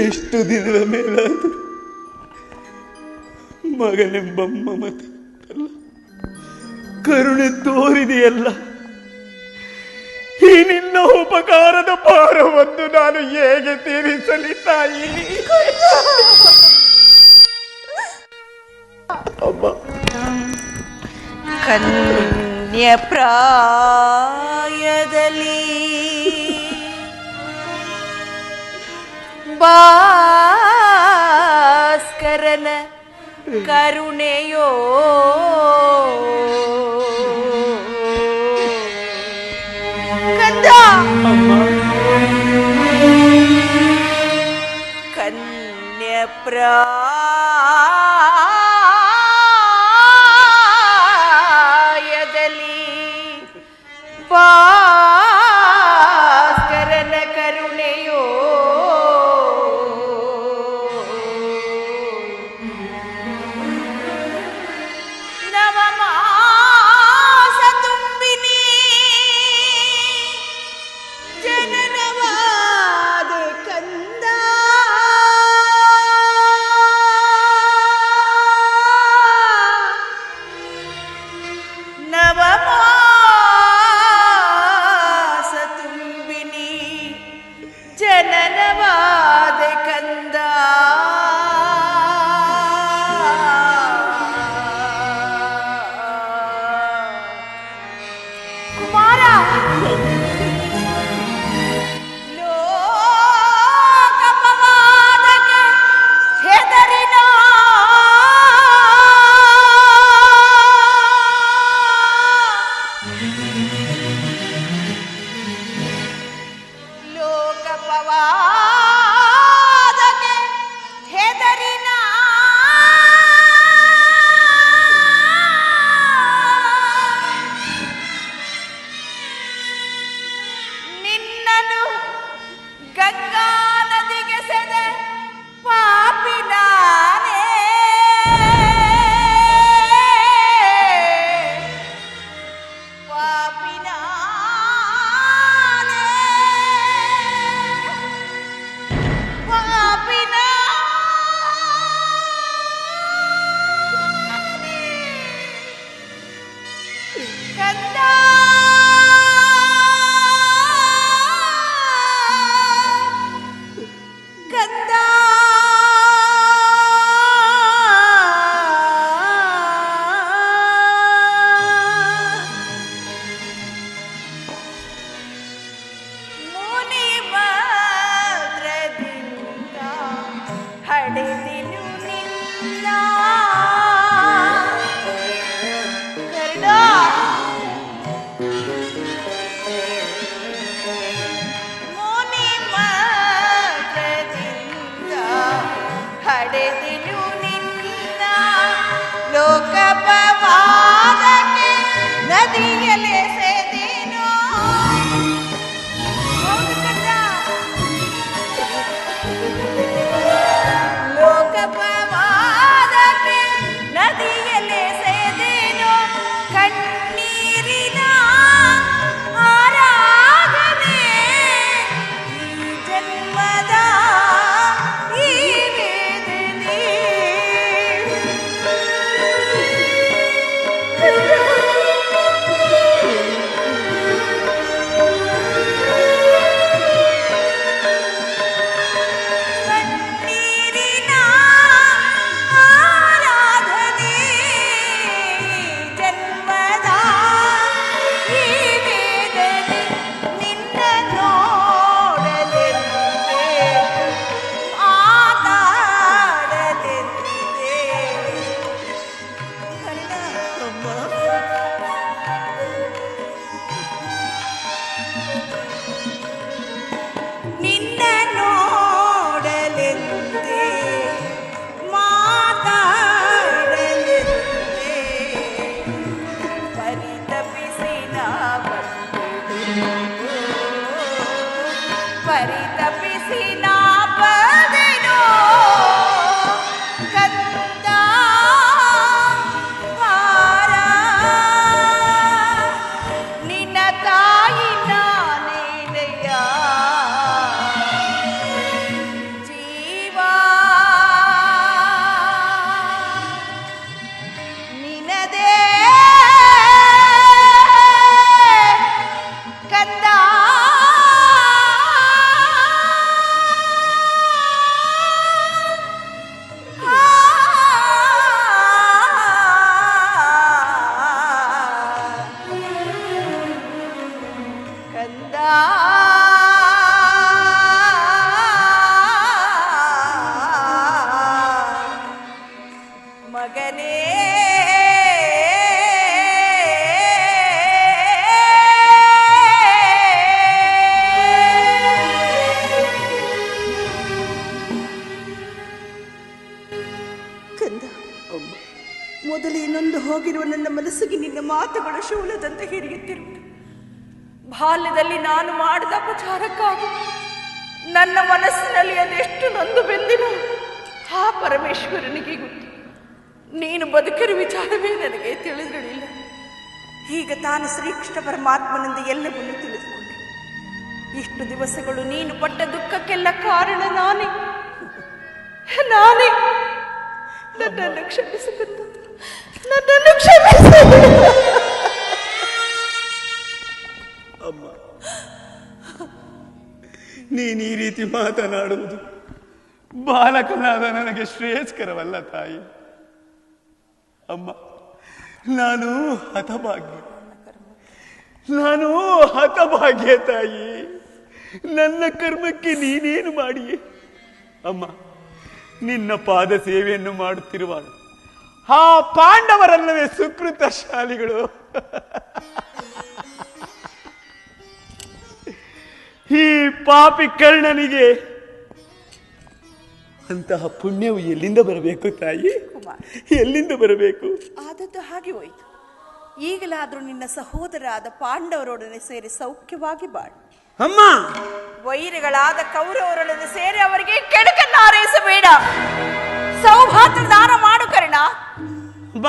ಎಷ್ಟು ದಿನದ ಮೇಲಾದರೂ ಮಗನೆಂಬ ಮಮತೆ ಅಲ್ಲ, ಕರುಣೆ ತೋರಿದೆಯಲ್ಲ. ಈ ನಿನ್ನ ಉಪಕಾರದ ಭಾರವನ್ನು ನಾನು ಹೇಗೆ ತೀರಿಸಲಿ ತಾಯಿ? ಅಮ್ಮ, ಕನ್ಯ ಪ್ರಾಯದಲ್ಲಿ ಭಾಸ್ಕರನ ಕರುಣೆಯೋ ಕಂದ, ಕನ್ಯ ಪ್ರಾಯದಲ್ಲಿ ಭಾಸ್ಕರನ ಕರುಣೆಯೋ ನವಮಾಸ ತುಂಬಿನಿ ಜನನವಾದ ಕಂದ, ನವಮಾಸ ತುಂಬಿನಿ ಜನನವಾದ ಕಂದ. ಕುಮಾರ, ಲೋಕಪವಾದಕ್ಕೆ ಹೆದರಿನ ಲೋಕಪವಾದಕ್ಕೆ ಹೆದರಿನ ನಿನ್ನನು ಗಂಗಾ ನದಿಗೆ ಸೆದ ಪಾಪಿ ನಾನೇ, ಪಾಪಿ ನಾನೇ, ಪಾಪಿ ನಾನೇ. ಕಂದ, ಕಂದ, ಮುನಿ ಭದ್ರದಿಂದ ಹಡೆದಿನು ನಿನ್ನ ಕರ್ಣ. ಮುನಿ ಭದ್ರದಿಂದ ಹಡೆದಿನು ನಿನ್ನ ಲೋಕಪವಾದಕ್ಕೆ ನದಿಯಲೆ ಸೆದೆನೋ. ಹೌದು ಕಂದ, ಲೋಕಪವಾದಕ್ಕೆ ನದಿಯಲೆ ಸೆದೆನೋ. ಕಣ್ಣೀರಿನ ಆರಾಧನೆ ಈ ಜನ್ಮದ ಈ ವೇದನೆ. ಮೊದಲೇ ನೊಂದು ಹೋಗಿರುವ ನನ್ನ ಮನಸ್ಸಿಗೆ ನಿನ್ನ ಮಾತುಗಳು ಶೂಲದಂತೆ ಹಿರಿಯುತ್ತಿರುವುದು. ಬಾಲ್ಯದಲ್ಲಿ ನಾನು ಮಾಡಿದ ಅಪಚಾರಕ್ಕಾಗಿ ನನ್ನ ಮನಸ್ಸಿನಲ್ಲಿ ಅದೆಷ್ಟು ನೊಂದು ಬೆಂದಿನ ಆ ಪರಮೇಶ್ವರನಿಗೆ ಗೊತ್ತು. ನೀನು ಬದುಕಿರುವ ವಿಚಾರವೇ ನನಗೆ ತಿಳಿದಿರಲಿಲ್ಲ. ಈಗ ತಾನು ಶ್ರೀಕೃಷ್ಣ ಪರಮಾತ್ಮನಿಂದ ಎಲ್ಲವನ್ನೂ ತಿಳಿದುಕೊಂಡೆ. ಇಷ್ಟು ದಿವಸಗಳು ನೀನು ಪಟ್ಟ ದುಃಖಕ್ಕೆಲ್ಲ ಕಾರಣ ನಾನೇ. ನನ್ನನ್ನು ಕ್ಷಮಿಸಬೇಕು, ನನ್ನನ್ನು ಕ್ಷಮಿಸು. ಅಮ್ಮ, ನೀನು ಈ ರೀತಿ ಮಾತನಾಡುವುದು ಬಾಲಕನಾದ ನನಗೆ ಶ್ರೇಯಸ್ಕರವಲ್ಲ ತಾಯಿ. ಅಮ್ಮ, ನಾನು ಹತಭಾಗ್ಯ ತಾಯಿ. ನನ್ನ ಕರ್ಮಕ್ಕೆ ನೀನೇನು ಮಾಡಿಯೇ? ಅಮ್ಮ, ನಿನ್ನ ಪಾದ ಸೇವೆಯನ್ನು ಮಾಡುತ್ತಿರುವಾಗ ಆ ಪಾಂಡವರಲ್ಲವೇ ಸುಕೃತ ಶಾಲಿಗಳು. ಈ ಪಾಪಿ ಕರ್ಣನಿಗೆ ಅಂತಹ ಪುಣ್ಯವು ಎಲ್ಲಿಂದ ಬರಬೇಕು ತಾಯಿ? ಎಲ್ಲಿಂದ ಬರಬೇಕು? ಆದದ್ದು ಹಾಗೆ ಹೋಯಿತು. ಈಗಲಾದರೂ ನಿನ್ನ ಸಹೋದರಾದ ಪಾಂಡವರೊಡನೆ ಸೇರಿ ಸೌಖ್ಯವಾಗಿ ಬಾಳು. ಅಮ್ಮ, ವೈರಿಗಳಾದ ಕೌರವರೊಡನೆ ಸೇರಿ ಅವರಿಗೆ ಕೆಡುಕನ್ನು ಹಾರೈಸಬೇಡ. ಸೌಭಾಗ್ಯ ದಾನ ಮಾಡು ಕರ್ಣ. ಅಮ್ಮ,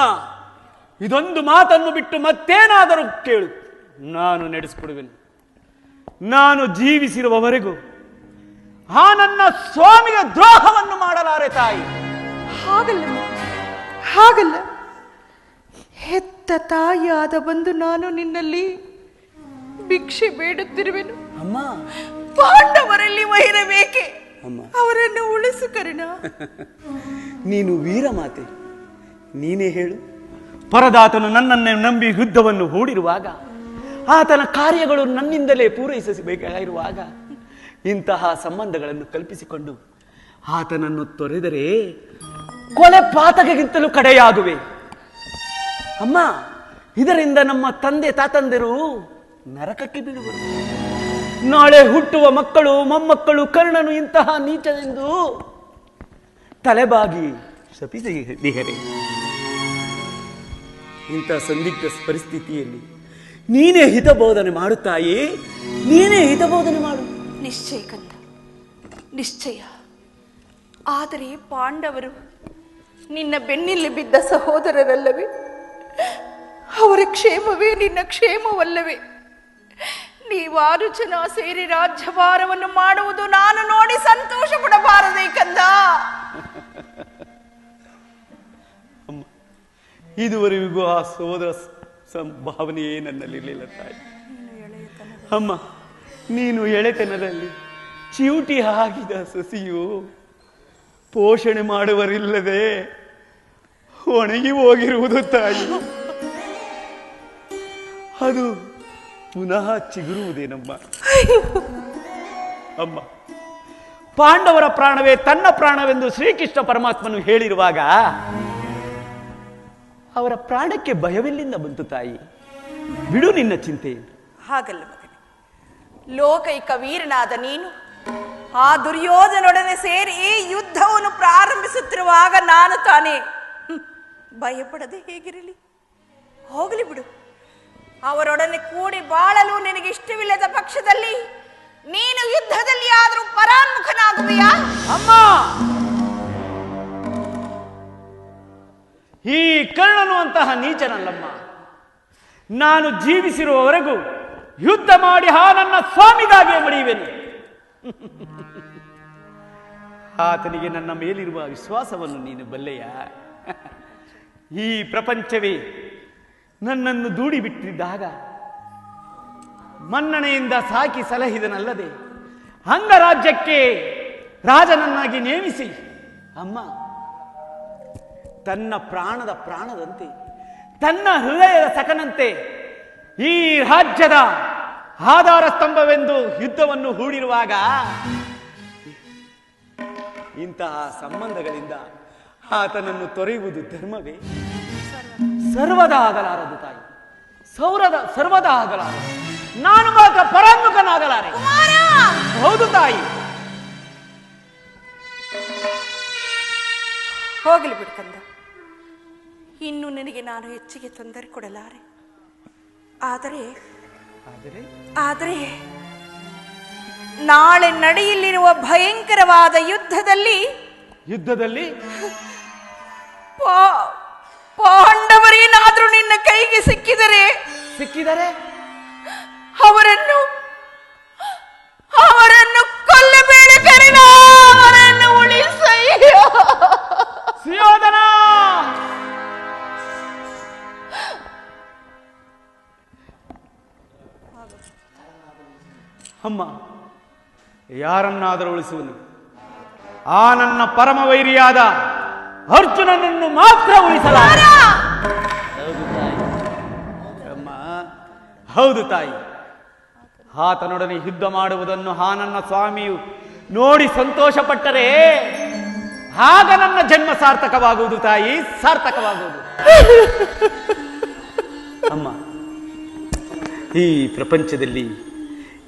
ಇದೊಂದು ಮಾತನ್ನು ಬಿಟ್ಟು ಮತ್ತೇನಾದರೂ ಕೇಳು, ನಾನು ನಡೆಸಿಕೊಡುವೆನು. ನಾನು ಜೀವಿಸಿರುವವರೆಗೂ ಆ ನನ್ನ ಸ್ವಾಮಿಗೆ ದ್ರೋಹವನ್ನು ಮಾಡಲಾರೆ ತಾಯಿ. ಹಾಗಲ್ಲ. ಹೆತ್ತ ತಾಯಿಯಾದ ಬಂದು ನಾನು ನಿನ್ನಲ್ಲಿ ಭಿಕ್ಷೆ ಬೇಡುತ್ತಿರುವೆನು. ಅಮ್ಮ, ಪಾಂಡವರಲ್ಲಿ ವೈರ ಬೇಕೆ? ಅಮ್ಮ, ಅವರನ್ನು ಉಳಿಸು ಕರ್ಣ. ನೀನು ವೀರಮಾತೆ, ನೀನೇ ಹೇಳು. ಪರದಾತನು ನನ್ನನ್ನೇ ನಂಬಿ ಯುದ್ಧವನ್ನು ಹೂಡಿರುವಾಗ, ಆತನ ಕಾರ್ಯಗಳು ನನ್ನಿಂದಲೇ ಪೂರೈಸಬೇಕಾಗಿರುವಾಗ ಇಂತಹ ಸಂಬಂಧಗಳನ್ನು ಕಲ್ಪಿಸಿಕೊಂಡು ಆತನನ್ನು ತೊರೆದರೆ ಕೊಲೆ ಪಾತಕಗಿಂತಲೂ ಕಡೆಯಾಗುವೆ. ಅಮ್ಮ, ಇದರಿಂದ ನಮ್ಮ ತಂದೆ ತಾತಂದಿರು ನರಕಕ್ಕೆ ಬೀಳುವರು. ನಾಳೆ ಹುಟ್ಟುವ ಮಕ್ಕಳು ಮೊಮ್ಮಕ್ಕಳು ಕರ್ಣನು ಇಂತಹ ನೀಚನೆಂದು ತಲೆಬಾಗಿ ಶಪಿಸಿದಿಹರೆ. ಇಂಥ ಸಂದಿಗ್ಧ ಪರಿಸ್ಥಿತಿಯಲ್ಲಿ ನೀನೇ ಹಿತಬೋಧನೆ ಮಾಡುತ್ತಾಯೇ, ನೀನೇ ಹಿತಬೋಧನೆ ಮಾಡು. ನಿಶ್ಚಯ ಕಂದ, ನಿಶ್ಚಯ. ಆದರೆ ಪಾಂಡವರು ನಿನ್ನ ಬೆನ್ನಿಲ್ಲಿ ಬಿದ್ದ ಸಹೋದರರಲ್ಲವೇ? ಅವರ ಕ್ಷೇಮವೇ ನಿನ್ನ ಕ್ಷೇಮವಲ್ಲವೇ? ನೀವಾರು ಜನ ಸೇರಿ ರಾಜ್ಯಭಾರವನ್ನು ಮಾಡುವುದು ನಾನು ನೋಡಿ ಸಂತೋಷ ಪಡಬಾರದೇ ಕಂದ? ಇದುವರೆಗೂ ಆ ಸೋದರ ಸಂಭಾವನೆಯೇ ನನ್ನಲ್ಲಿರಲಿಲ್ಲ ತಾಯಿ. ಅಮ್ಮ, ನೀನು ಎಳೆತನದಲ್ಲಿ ಚಿವುಟಿ ಹಾಕಿದ ಸಸಿಯು ಪೋಷಣೆ ಮಾಡುವರಿಲ್ಲದೆ ಒಣಗಿ ಹೋಗಿರುವುದು ತಾಯಿ. ಅದು ಪುನಃ ಚಿಗುರುವುದೇನಮ್ಮ? ಅಮ್ಮ, ಪಾಂಡವರ ಪ್ರಾಣವೇ ತನ್ನ ಪ್ರಾಣವೆಂದು ಶ್ರೀಕೃಷ್ಣ ಪರಮಾತ್ಮನು ಹೇಳಿರುವಾಗ ಅವರ ಪ್ರಾಣಕ್ಕೆ ಭಯವೆಲ್ಲಿಂದ ಬಂತು ತಾಯಿ? ಬಿಡು ನಿನ್ನ ಚಿಂತೆ. ಹಾಗಲ್ಲ ಮಗನೇ, ಲೋಕೈಕ ವೀರನಾದ ನೀನು ಆ ದುರ್ಯೋಧನೊಡನೆ ಸೇರಿ ಈ ಯುದ್ಧವನ್ನು ಪ್ರಾರಂಭಿಸುತ್ತಿರುವಾಗ ನಾನು ತಾನೇ ಭಯಪಡದೆ ಹೇಗಿರಲಿ? ಹೋಗಲಿ ಬಿಡು. ಅವರೊಡನೆ ಕೂಡಿ ಬಾಳಲು ನಿನಗೆ ಇಷ್ಟವಿಲ್ಲದ ಪಕ್ಷದಲ್ಲಿ ನೀನು ಯುದ್ಧದಲ್ಲಿ ಆದರೂ ಪರಾನ್ಮುಖನಾಗುವೆಯಾ? ಅಮ್ಮ, ಈ ಕರ್ಣನು ಅಂತಹ ನೀಚನಲ್ಲಮ್ಮ. ನಾನು ಜೀವಿಸಿರುವವರೆಗೂ ಯುದ್ಧ ಮಾಡಿ ನನ್ನ ಸ್ವಾಮಿಗಾಗಿಯೇ ಮಡಿಯುವೆನು. ಆತನಿಗೆ ನನ್ನ ಮೇಲಿರುವ ವಿಶ್ವಾಸವನ್ನು ನೀನು ಬಲ್ಲೆಯ? ಈ ಪ್ರಪಂಚವೇ ನನ್ನನ್ನು ದೂಡಿ ಬಿಟ್ಟಿದ್ದಾಗ ಮನ್ನಣೆಯಿಂದ ಸಾಕಿ ಸಲಹಿದನಲ್ಲದೆ ಅಂಗರಾಜ್ಯಕ್ಕೆ ರಾಜನನ್ನಾಗಿ ನೇಮಿಸಿ ಅಮ್ಮ ತನ್ನ ಪ್ರಾಣದಂತೆ, ತನ್ನ ಹೃದಯದ ಸಖನಂತೆ ಈ ರಾಜ್ಯದ ಆಧಾರ ಸ್ತಂಭವೆಂದು ಯುದ್ಧವನ್ನು ಹೂಡಿರುವಾಗ ಇಂತಹ ಸಂಬಂಧಗಳಿಂದ ಆತನನ್ನು ತೊರೆಯುವುದು ಧರ್ಮವೇ? ಸರ್ವದಾ ಆಗಲಾರದು ತಾಯಿ, ಸರ್ವದಾ ಆಗಲಾರದು. ನಾನು ಮಾತ್ರ ಪರಾನ್ಮುಖನಾಗಲಾರೆ. ಹೌದು ತಾಯಿ. ಹೋಗಲಿ ಬಿಡ್ಕಂದ, ಇನ್ನು ನಿನಗೆ ನಾನು ಹೆಚ್ಚಿಗೆ ತೊಂದರೆ ಕೊಡಲಾರೆ. ಆದರೆ ಆದರೆ ನಾಳೆ ನಡೆಯಲಿರುವ ಭಯಂಕರವಾದ ಯುದ್ಧದಲ್ಲಿ ಪಾಂಡವರೇನಾದ್ರೂ ನಿನ್ನ ಕೈಗೆ ಸಿಕ್ಕಿದರೆ ಅವರನ್ನು ಕೊಲ್ಲಬೇಡ ಕರಿಣ, ಅವರನ್ನು ಉಳಿಸಯ್ಯ. ಸುಯೋಧನ! ಅಮ್ಮ, ಯಾರನ್ನಾದರೂ ಉಳಿಸುವನು, ಆ ನನ್ನ ಪರಮ ವೈರಿಯಾದ ಅರ್ಜುನನನ್ನು ಮಾತ್ರ ಉಳಿಸಲಾರ. ಅಮ್ಮ, ಹೌದು ತಾಯಿ. ಆತನೊಡನೆ ಯುದ್ಧ ಮಾಡುವುದನ್ನು ಆ ನನ್ನ ಸ್ವಾಮಿಯು ನೋಡಿ ಸಂತೋಷ ಪಟ್ಟರೆ ಆಗ ನನ್ನ ಜನ್ಮ ಸಾರ್ಥಕವಾಗುವುದು ತಾಯಿ, ಸಾರ್ಥಕವಾಗುವುದು. ಅಮ್ಮ, ಈ ಪ್ರಪಂಚದಲ್ಲಿ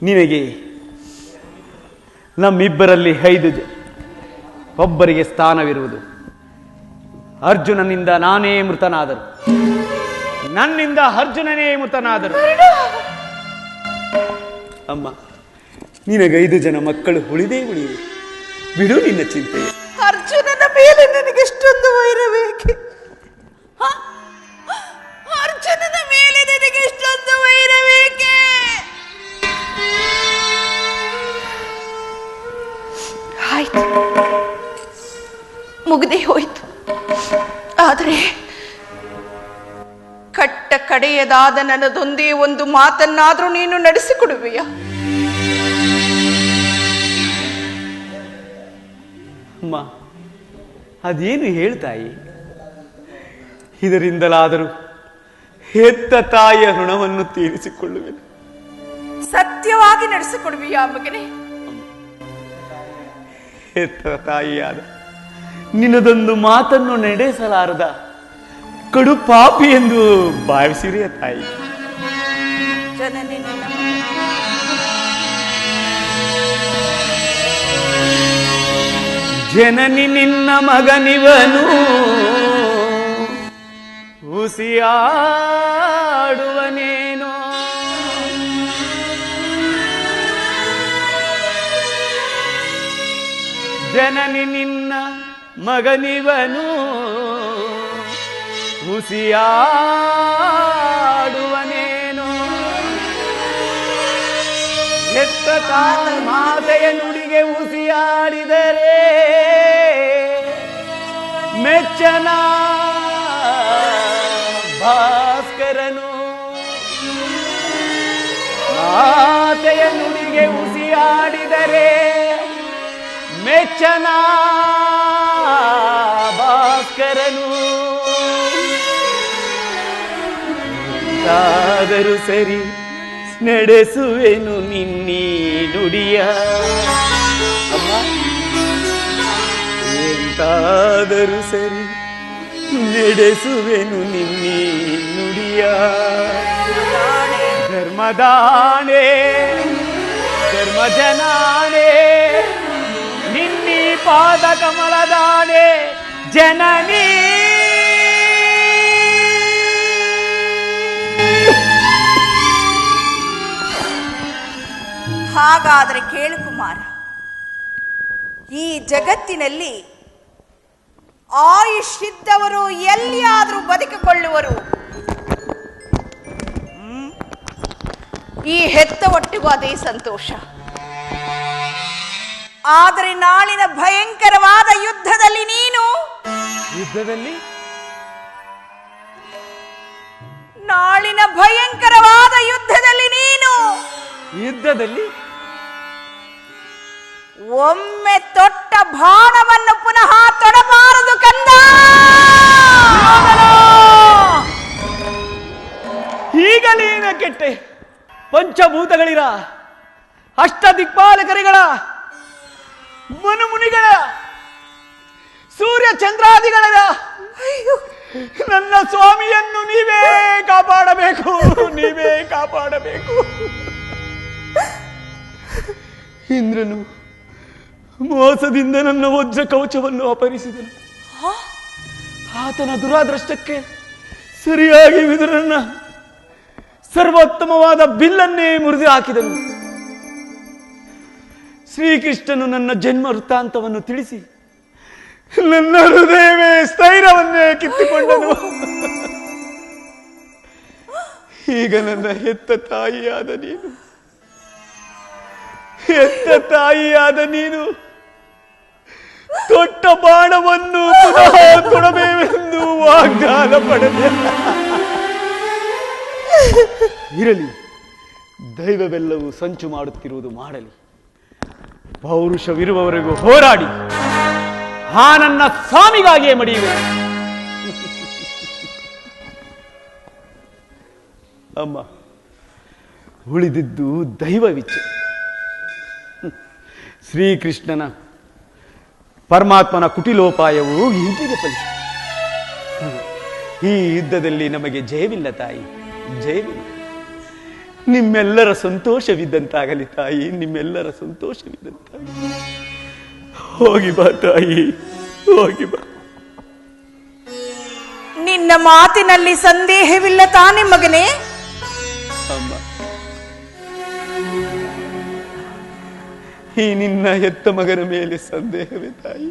ನಿನಗೆ ನಮ್ಮಿಬ್ಬರಲ್ಲಿ 5 ಒಬ್ಬರಿಗೆ ಸ್ಥಾನವಿರುವುದು. ಅರ್ಜುನನಿಂದ ನಾನೇ ಮೃತನಾದರು, ನನ್ನಿಂದ ಅರ್ಜುನನೇ ಮೃತನಾದರು. ಅಮ್ಮ, ನಿನಗೆ 5 ಜನ ಮಕ್ಕಳು ಉಳಿದೇ ಉಳಿಯುವೆ. ಬಿಡು ನಿನ್ನ ಚಿಂತೆ. ಅರ್ಜುನನ ಮೇಲೆ ನನಗೆಷ್ಟೊಂದು ವೈರವೇಕೆ? ಅರ್ಜುನನ ಮೇಲೆ ನನಗೆಷ್ಟೊಂದು ವೈರವೇಕೆ? ಆಯ್ತು, ಮುಗಿದೇ ಹೋಯ್ತು. ಆದರೆ ಕಟ್ಟ ಕಡೆಯದಾದ ನನ್ನದೊಂದೇ ಒಂದು ಮಾತನ್ನಾದ್ರೂ ನೀನು ನಡೆಸಿಕೊಡುವೆಯಾ? ಅಮ್ಮ, ಅದೇನು ಹೇಳ್ತಾಯಿ? ಇದರಿಂದಲಾದರೂ ಹೆತ್ತ ತಾಯಿಯ ಋಣವನ್ನು ತೀರಿಸಿಕೊಳ್ಳುವೆನು. ಸತ್ಯವಾಗಿ ನಡೆಸಿಕೊಡುವೆಯಾ ಮಗನೇ? ಹೆತ್ತ ತಾಯಿಯಾದ ನಿನ್ನದೊಂದು ಮಾತನ್ನು ನಡೆಸಲಾರದ ಕಡು ಪಾಪಿ ಎಂದು ಭಾವಿಸಿರಿಯ ತಾಯಿ. ಜನನಿ ನಿನ್ನ ಮಗನಿವನು, ಹುಸಿಯಾಡುವನೇನೋ. ಜನನಿ ನಿನ್ನ ಮಗನಿವನು, ಹುಸಿಯಾಡುವನೇನೋ. ಹೆತ್ತ ಮಾತೆಯ ನುಡಿಗೆ ಹುಸಿಯಾಡಿದರೆ ಮೆಚ್ಚನ ಭಾಸ್ಕರನು. ಮಾತೆಯ ನುಡಿಗೆ ಹುಸಿಯಾಡಿದರೆ ಮೆಚ್ಚನ ಭಾಸ್ಕರನು. ಎಂತಾದರೂ ಸರಿ ನಡೆಸುವೆನು ನಿನ್ನೀ ನುಡಿಯ. ಎಂತಾದರೂ ಸರಿ ನಡೆಸುವೆನು ನಿನ್ನೀ ನುಡಿಯ. ಧರ್ಮದಾಣೆ ಧರ್ಮಜನಾಣೆ, ನಿನ್ನೀ ಪಾದ ಕಮಲದಾಣೆ ಜನನೀ. ಹಾಗಾದರೆ ಕೇಳು ಕುಮಾರ, ಈ ಜಗತ್ತಿನಲ್ಲಿ ಆಯುಷ್ಯಿದ್ದವರು ಎಲ್ಲಿಯಾದರೂ ಬದುಕಿಕೊಳ್ಳುವರು. ಈ ಹೆತ್ತ ಒಟ್ಟಿಗೂ ಅದೇ ಸಂತೋಷ. ಆದರೆ ನಾಳಿನ ಭಯಂಕರವಾದ ಯುದ್ಧದಲ್ಲಿ ನೀನು ನಾಳಿನ ಭಯಂಕರವಾದ ಯುದ್ಧದಲ್ಲಿ ಒಮ್ಮೆ ತೊಟ್ಟ ಬಾಣವನ್ನು ಪುನಃ ತೊಡಬಾರದು ಕಂದ. ಈಗಲೇನ ಕೆಟ್ಟೆ? ಪಂಚಭೂತಗಳಿರ, ಅಷ್ಟ ದಿಕ್ಪಾಲಕರಿಗಳ, ಮನುಮುನಿಗಳ, ಸೂರ್ಯ ಚಂದ್ರಾದಿಗಳ ನನ್ನ ಸ್ವಾಮಿಯನ್ನು ನೀವೇ ಕಾಪಾಡಬೇಕು, ನೀವೇ ಕಾಪಾಡಬೇಕು. ಇಂದ್ರನು ಮೋಸದಿಂದ ನನ್ನ ವಜ್ರ ಕವಚವನ್ನು ಅಪಹರಿಸಿದನು. ಆತನ ದುರಾದೃಷ್ಟಕ್ಕೆ ಸರಿಯಾಗಿ ವಿದುರನ್ನ ಸರ್ವೋತ್ತಮವಾದ ಬಿಲ್ಲನ್ನೇ ಮುರಿದು ಹಾಕಿದನು. ಶ್ರೀಕೃಷ್ಣನು ನನ್ನ ಜನ್ಮ ವೃತ್ತಾಂತವನ್ನು ತಿಳಿಸಿ ನನ್ನ ಹೃದಯವೇ ಸ್ಥೈರ್ಯವನ್ನೇ ಕಿತ್ತುಕೊಂಡನು. ಈಗ ನನ್ನ ಹೆತ್ತ ತಾಯಿಯಾದ ನೀನು ತೊಟ್ಟ ಬಾಣವನ್ನು ಪುನಃ ಕೊಡಬೇಕೆಂದು ವಾಗ್ದಾನ ಪಡೆದೆ. ಇರಲಿ, ದೈವವೆಲ್ಲವೂ ಸಂಚು ಮಾಡುತ್ತಿರುವುದು ಮಾಡಲಿ. ಪೌರುಷವಿರುವವರೆಗೂ ಹೋರಾಡಿ ಆ ನನ್ನ ಸ್ವಾಮಿಗಾಗಿಯೇ ಮಡಿಯುವೆ. ಅಮ್ಮ, ಉಳಿದಿದ್ದು ದೈವವಿಚ್ಛೆ. ಶ್ರೀಕೃಷ್ಣನ ಪರಮಾತ್ಮನ ಕುಟಿಲೋಪಾಯವು ಇಂದಿಗೆ ಫಲಿಸಿತು. ಈ ಯುದ್ಧದಲ್ಲಿ ನಮಗೆ ಜಯವಿಲ್ಲ ತಾಯಿ, ಜಯವಿಲ್ಲ. ನಿಮ್ಮೆಲ್ಲರ ಸಂತೋಷವಿದ್ದಂತಾಗಲಿ ತಾಯಿ, ನಿಮ್ಮೆಲ್ಲರ ಸಂತೋಷವಿದ್ದಂತಾಗಲಿ. ಹೋಗಿ ಬಾ ತಾಯಿ, ಹೋಗಿ ಬಾ. ನಿನ್ನ ಮಾತಿನಲ್ಲಿ ಸಂದೇಹವಿಲ್ಲ ತಾನೆ ಮಗನೇ? ಅಮ್ಮ, ಈ ನಿನ್ನ ಹೆತ್ತ ಮಗನ ಮೇಲೆ ಸಂದೇಹವೇ ತಾಯಿ?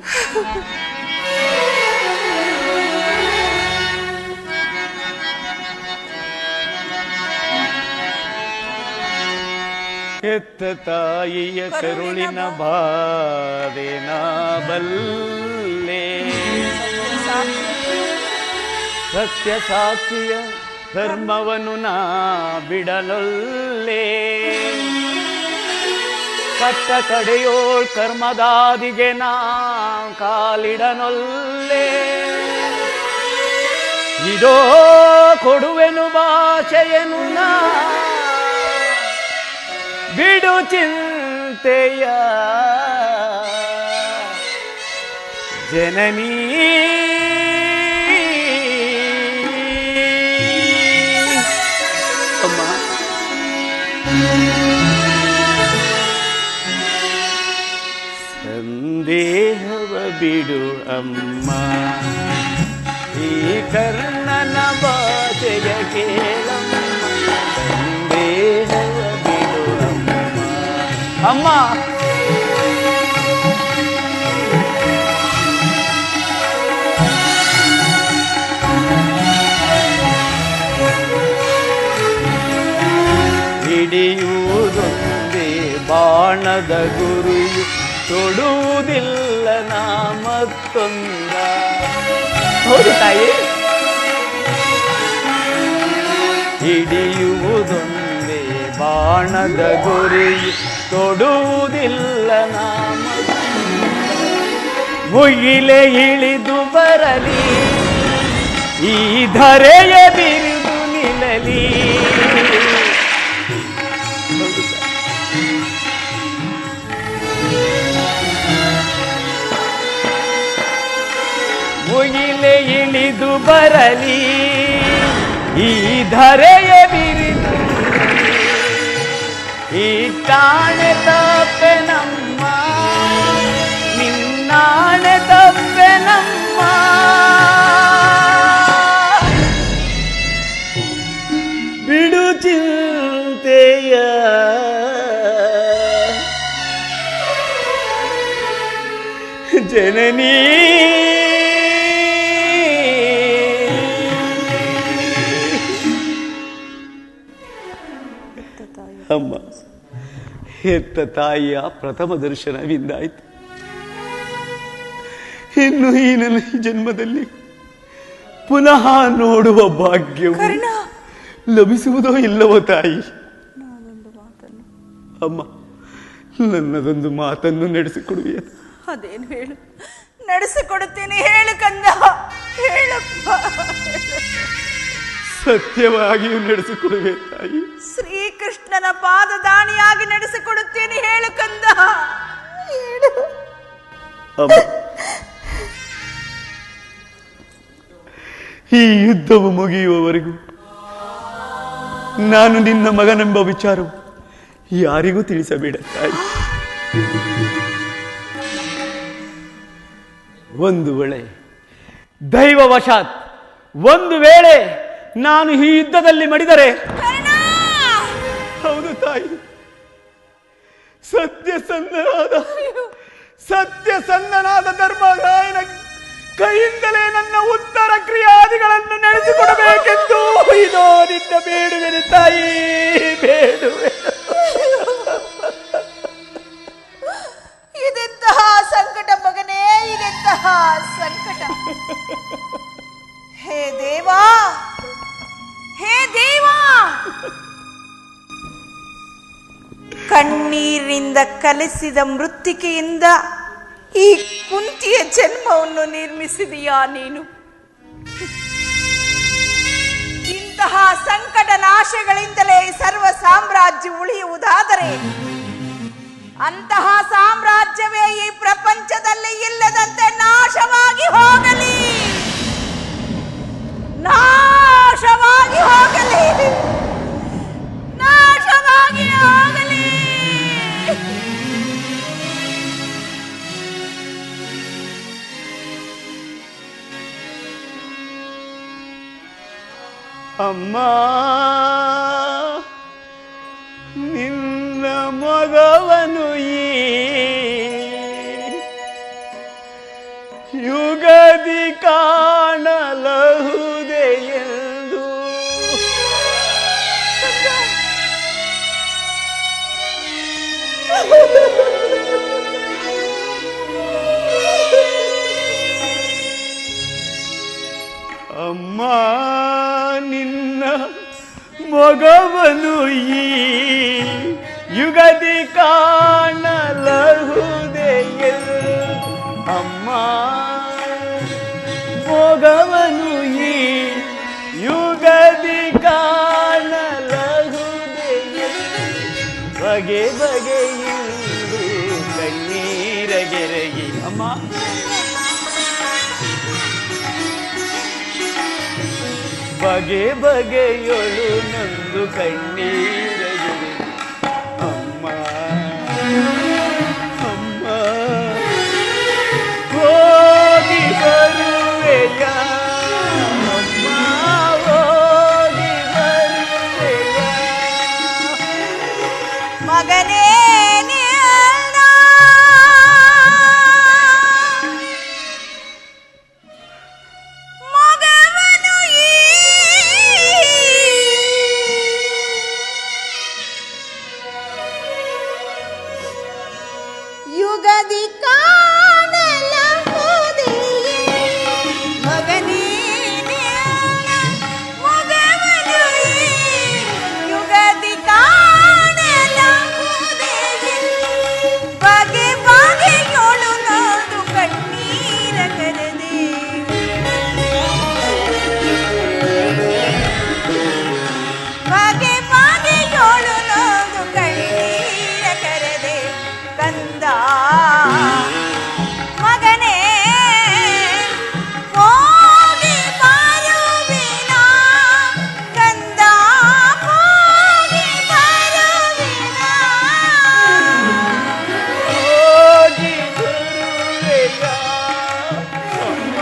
ಹೆತ್ತ ತಾಯಿಯ ಕರುಳಿನ ಬಾವೆನ ಬಲ್ಲೆ, ಸತ್ಯ ಸಾಕ್ಷಿಯ ಧರ್ಮವನ್ನು ನಾ ಬಿಡಲೊಲ್ಲೆ, ಕಟ್ಟ ಕಡೆಯೋಳ್ ಕರ್ಮದಾದಿಗೆ ನಾ ಕಾಲಿಡನೊಲ್ಲೆ, ಇದೋ ಕೊಡುವೆನು ಭಾಷೆಯನು ನಾ ಬಿಡು ಚಿಂತೆಯ ಜನನೀ. ಅಮ್ಮ, ಸಂದೇಹವ ಬಿಡು ಅಮ್ಮ, ಈ ಕರ್ಣನ ಭಾಷೆಯ ಕೇಳಮ್ಮ. ಸಂದೇಹವ ಬಿಡು ಅಮ್ಮ. ಹಿಡಿಯುವುದೊಂದೇ ಬಾಣದ ಗುರಿಯು, ತೊಡುವುದಿಲ್ಲ ನಾ ಮತ್ತೊಂದ. ಹೌದು ತಾಯಿ, ಹಿಡಿಯುವುದೊಂದೇ ಬಾಣದ ಗುರಿಯು, ತೊಡುವುದಿಲ್ಲ ನಾಮ. ಮುಗಿಲೆ ಇಳಿದು ಬರಲಿ, ಈ ಧರೆಯ ಬಿರಿದು ನಿಲ್ಲಲಿ. ಮುಗಿಲೆ ಇಳಿದು ಬರಲಿ, ಈ ಧರೆಯ ಬಿರಿದು ಈ ತಾಣೆ ತಪ್ಪೆ ನಮ್ಮ, ನಿನ್ನಾಣೆ ತಪ್ಪೆ ನಮ್ಮ. ಬಿಡು ಚಿಂತೆಯ ಜನನೀ. ಅಮ್ಮ, ಹೆತ್ತ ತಾಯಿಯ ಪ್ರಥಮ ದರ್ಶನವಿಂದಾಯಿತು. ಇನ್ನು ಈ ನನ್ನ ಜನ್ಮದಲ್ಲಿ ಪುನಃ ನೋಡುವ ಭಾಗ್ಯವು ಲಭಿಸುವುದೋ ಇಲ್ಲವೋ ತಾಯಿ? ಅಮ್ಮ, ನನ್ನದೊಂದು ಮಾತನ್ನು ನಡೆಸಿಕೊಡುವೆಯ? ಅದೇನು ಹೇಳು, ನಡೆಸಿಕೊಡುತ್ತೇನೆ. ಹೇಳು ಕಂದ, ಹೇಳಪ್ಪ. ಸತ್ಯವಾಗಿಯೂ ನಡೆಸಿಕೊಡುವೆ ತಾಯಿ. ಶ್ರೀಕೃಷ್ಣನ ಪಾದದಾಣಿಯಾಗಿ ನಡೆಸಿಕೊಡುತ್ತೇನೆ. ಹೇಳು ಕಂದ, ಹೇಳು. ಅಮ್ಮ, ಈ ಯುದ್ಧವು ಮುಗಿಯುವವರೆಗೂ ನಾನು ನಿನ್ನ ಮಗನೆಂಬ ವಿಚಾರವು ಯಾರಿಗೂ ತಿಳಿಸಬೇಡ ತಾಯಿ. ಒಂದು ವೇಳೆ ದೈವವಶಾತ್ ಒಂದು ವೇಳೆ ನಾನು ಈ ಯುದ್ಧದಲ್ಲಿ ಮಡಿದರೆ ಹೌದು ತಾಯಿ, ಸತ್ಯಸಂಧನಾದ ಧರ್ಮರಾಯನ ಕೈಯಿಂದಲೇ ನನ್ನ ಉತ್ತರ ಕ್ರಿಯಾದಿಗಳನ್ನು ನಡೆಸಿಕೊಡಬೇಕೆಂದು ಇದೋ ನಿನ್ನ ಬೇಡುವೆ ತಾಯಿ, ಬೇಡುವೆ. ಇದೆಂತಹ ಸಂಕಟ ಮಗನೇ, ಇದೆಂತಹ ಸಂಕಟ. ಹೇ ದೇವಾ, ಹೇ ದೇವಾ, ಕಣ್ಣೀರಿನಿಂದ ಕಲಿಸಿದ ಮೃತ್ತಿಕೆಯಿಂದ ಈ ಕುಂತಿಯ ಜನ್ಮವನ್ನು ನಿರ್ಮಿಸಿದೀಯಾ ನೀನು. ಇಂತಹ ಸಂಕಟ ನಾಶಗಳಿಂದಲೇ ಸರ್ವ ಸಾಮ್ರಾಜ್ಯ ಉಳಿಯುವುದಾದರೆ ಅಂತಹ ಸಾಮ್ರಾಜ್ಯವೇ ಈ ಪ್ರಪಂಚದಲ್ಲಿ ಇಲ್ಲದಂತೆ ನಾಶವಾಗಿ ಹೋಗಲಿ, ನಾಶವಾಗಿ ಹೋಗಲಿ, ನಾಶವಾಗಿ ಹೋಗಲಿ. ಅಮ್ಮ, ನಿನ್ನ ಮಗವನು ಈ ಯುಗದಿ ಕಾಣಲಹುದೆ ಎಂದು ಅಮ್ಮ, ನಿನ್ನ ಮಗವನು ಈ ಯುಗದಿ ಕಾಣಲಹುದೆ ಎಂದು. ಅಮ್ಮ, ಮಗವನು ಈ ಯುಗದಿ ಕಾಣಲಹುದೆ ಎಂದು. ಬಗೆ ಬಗೆಯುವುದು ಕಣ್ಣೀರಗೆರಗಿ. ಅಮ್ಮ, ಬಗೆ ಬಗೆಯೊಳು ನೊಂದು ಕಣ್ಣೀರಗೆರಗಿ. ಅಮ್ಮ, ಅಮ್ಮ, ಹೋಗಿ ಬರುವೆಯ, ಅಮ್ಮ, ಹೋಗಿ ಬರುವೆಯ. ಮಗನೇ ಯುಗದಿ ಕಾಣಲಹುದೆ, ಮಗನೇ ಮಗವನು ಯುಗದಿ ಕಾಣಲಹುದೆ. ಬಗೆ ಬಗೆಯೊಳು ನೊಂದು ಕಣ್ಣೀರ ಕರೆದೆ, ಬಗೆ ಬಗೆಯೊಳು ನೊಂದು ಕಣ್ಣೀರ ಕರೆದೆ. ಕಂದ ಮಗನೇ ಹೋಗಿ ಬರುವಿನ, ಕಂದ ಹೋಗಿ ಬರುವಿನ, ಹೋಗಿ ಬರುವೆಯ, ಅಮ್ಮ,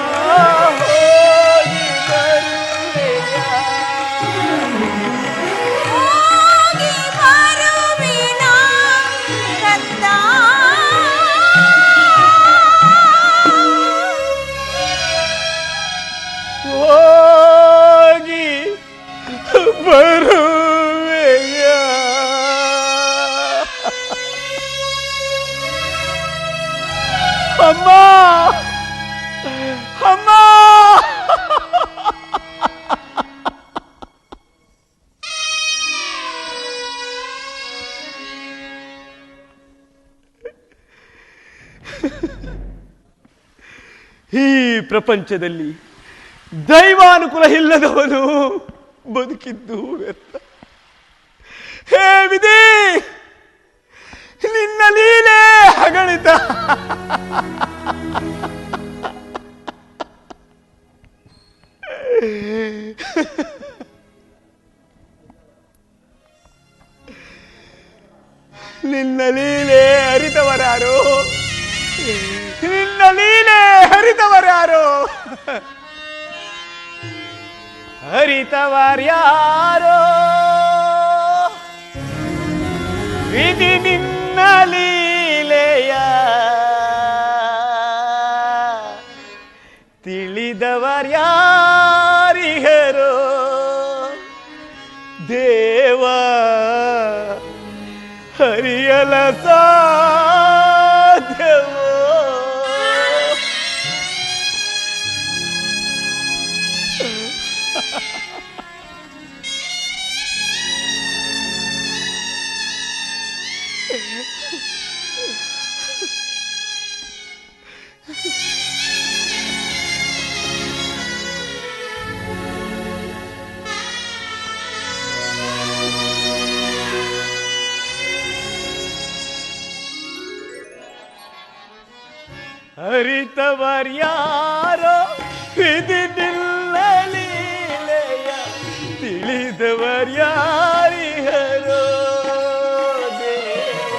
ಹೋಗಿ ಬರುವೆಯ. ಹೋಗಿ ಬರುವಿನ ಕಂದ. ಹೋಗಿ ಬರುವೆಯ. ಅಮ್ಮ, ಅಮ್ಮ. ಈ ಪ್ರಪಂಚದಲ್ಲಿ ದೈವಾನುಕೂಲ ಇಲ್ಲದವನು ಬದುಕಿದ್ದು ವ್ಯರ್ಥ. ಹೇ ವಿಧಿ, ನಿನ್ನ ಲೀಲೆ ಅಗಣಿತ. ನಿನ್ನ ಲೀಲೆ ಅರಿತವರಾರು, ನಿನ್ನ ಲೀಲೆ ಹರಿತವರಾರು. ಹರಿತವರ್ಯಾರೋ ವಿಧಿ ನಿನ್ನ ಲೀಲೆಯ ತಿಳಿದವರ್ಯಾರಿಹರೋ ದೇವ ಹರಿಯಲ ಸಾಧ್ಯವೋ ಹರಿತವರ್ಯಾರೋ ವಿಧಿ ನಿನ್ನ ಲೀಲೆಯ ತಿಳಿದವರ್ಯಾರಿಹರೋ ದೇವ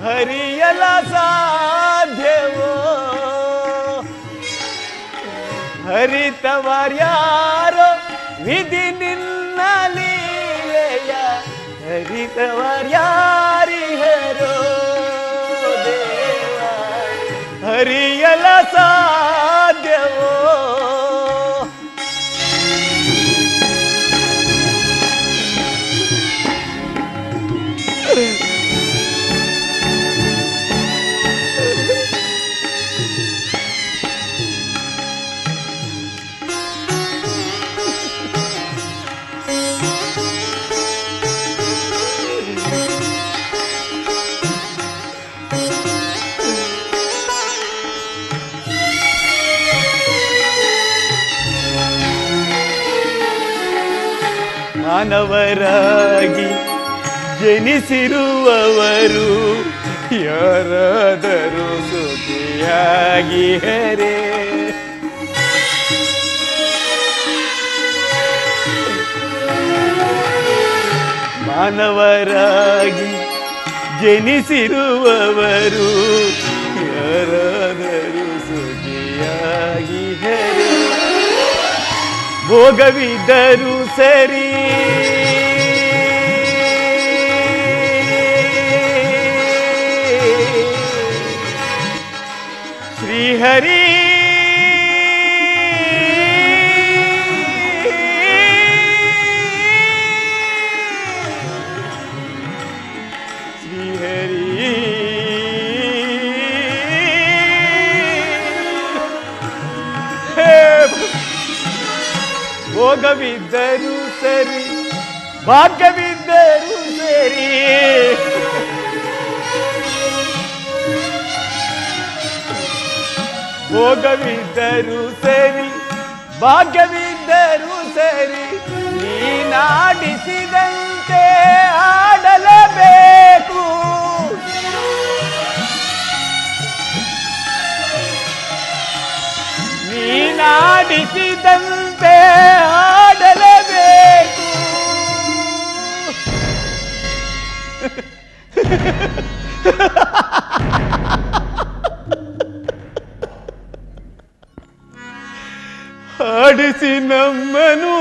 ಹರಿಯಲ ಸಾಧ್ಯವೋ ಹರಿತವರ್ಯಾರೋ ವಿಧಿ ನಿನ್ನ ಲೀಲೆಯ ಹರಿತವರ್ಯಾರಿಹರೋ ಹರಿಯಲ ಸಾಧ್ಯವೋ ಮಾನವರಾಗಿ ಜನಿಸಿರುವವರು ಯಾರಾದರೂ ಸುಖಿಯಾಗಿ ಹರೇ ಮಾನವರಾಗಿ ಜನಿಸಿರುವವರು ಯಾರಾದರೂ ಸುಖಿಯಾಗಿ ಹರೇ ಭೋಗವಿದ್ದರೂ ಸರಿ ಶ್ರೀಹರಿ ಭೋಗವಿದ್ದರೂ ಸರಿ ಭಾಗ್ಯವಿದ್ದರೂ ಸರಿ ಭೋಗವಿದ್ದರೂ ಸರಿ ಭಾಗ್ಯವಿದ್ದರೂ ಸರಿ ನೀನಾಡಿಸಿದಂತೆ ಆಡಲೇಬೇಕು ನೀನಾಡಿಸಿದಂತೆ ಆಡಲೇಬೇಕು ಆಡಿಸಿ ನಮ್ಮನು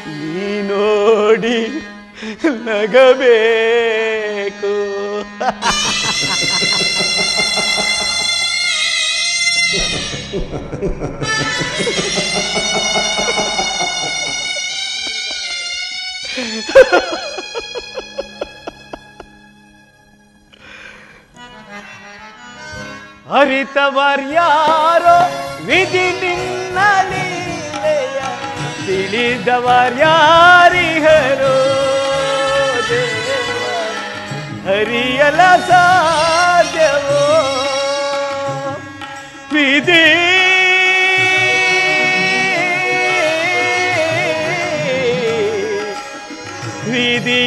ನೀ ನೋಡಿ ನಗಬೇಕು ಅರಿತವರ್ಯಾರೋ ವಿಧಿ ನಿನ್ನ ಲೀಲೆಯ ತಿಳಿದವರ್ಯಾರಿಹರೋ ದೇವ ಹರಿಯಲ ಸಾಧ್ಯವೋ ವಿಧಿ ವಿಧಿ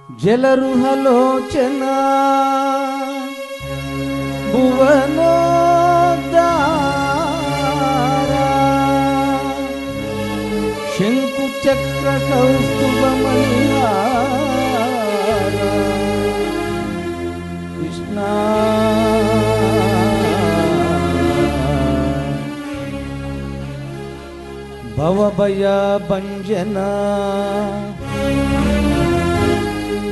ಜಲರುಹಲೋಚನ ಭುವನೋದ್ಧಾರ ಶಂಕುಚಕ್ರ ಕೌಸ್ತುಭ ಮಣಿಹಾರ ಕೃಷ್ಣ ಭವಭಯ ಭಂಜನ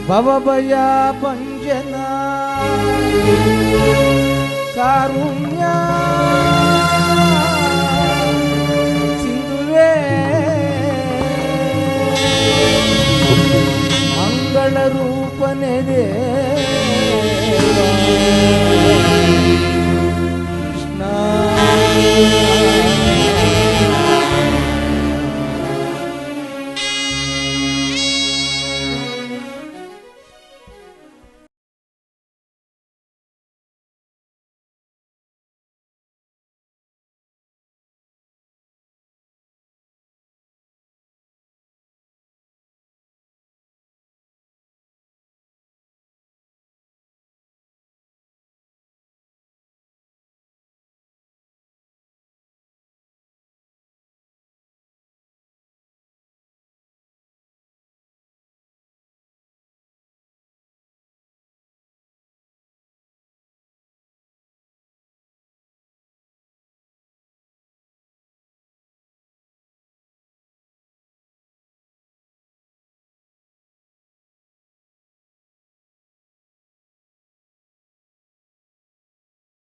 ಭವಭಯ ಭಂಜನ ಕಾರುಣ್ಯ ಸಿಂಧುವೇ ಮಂಗಳ ರೂಪನೆ ದೇವ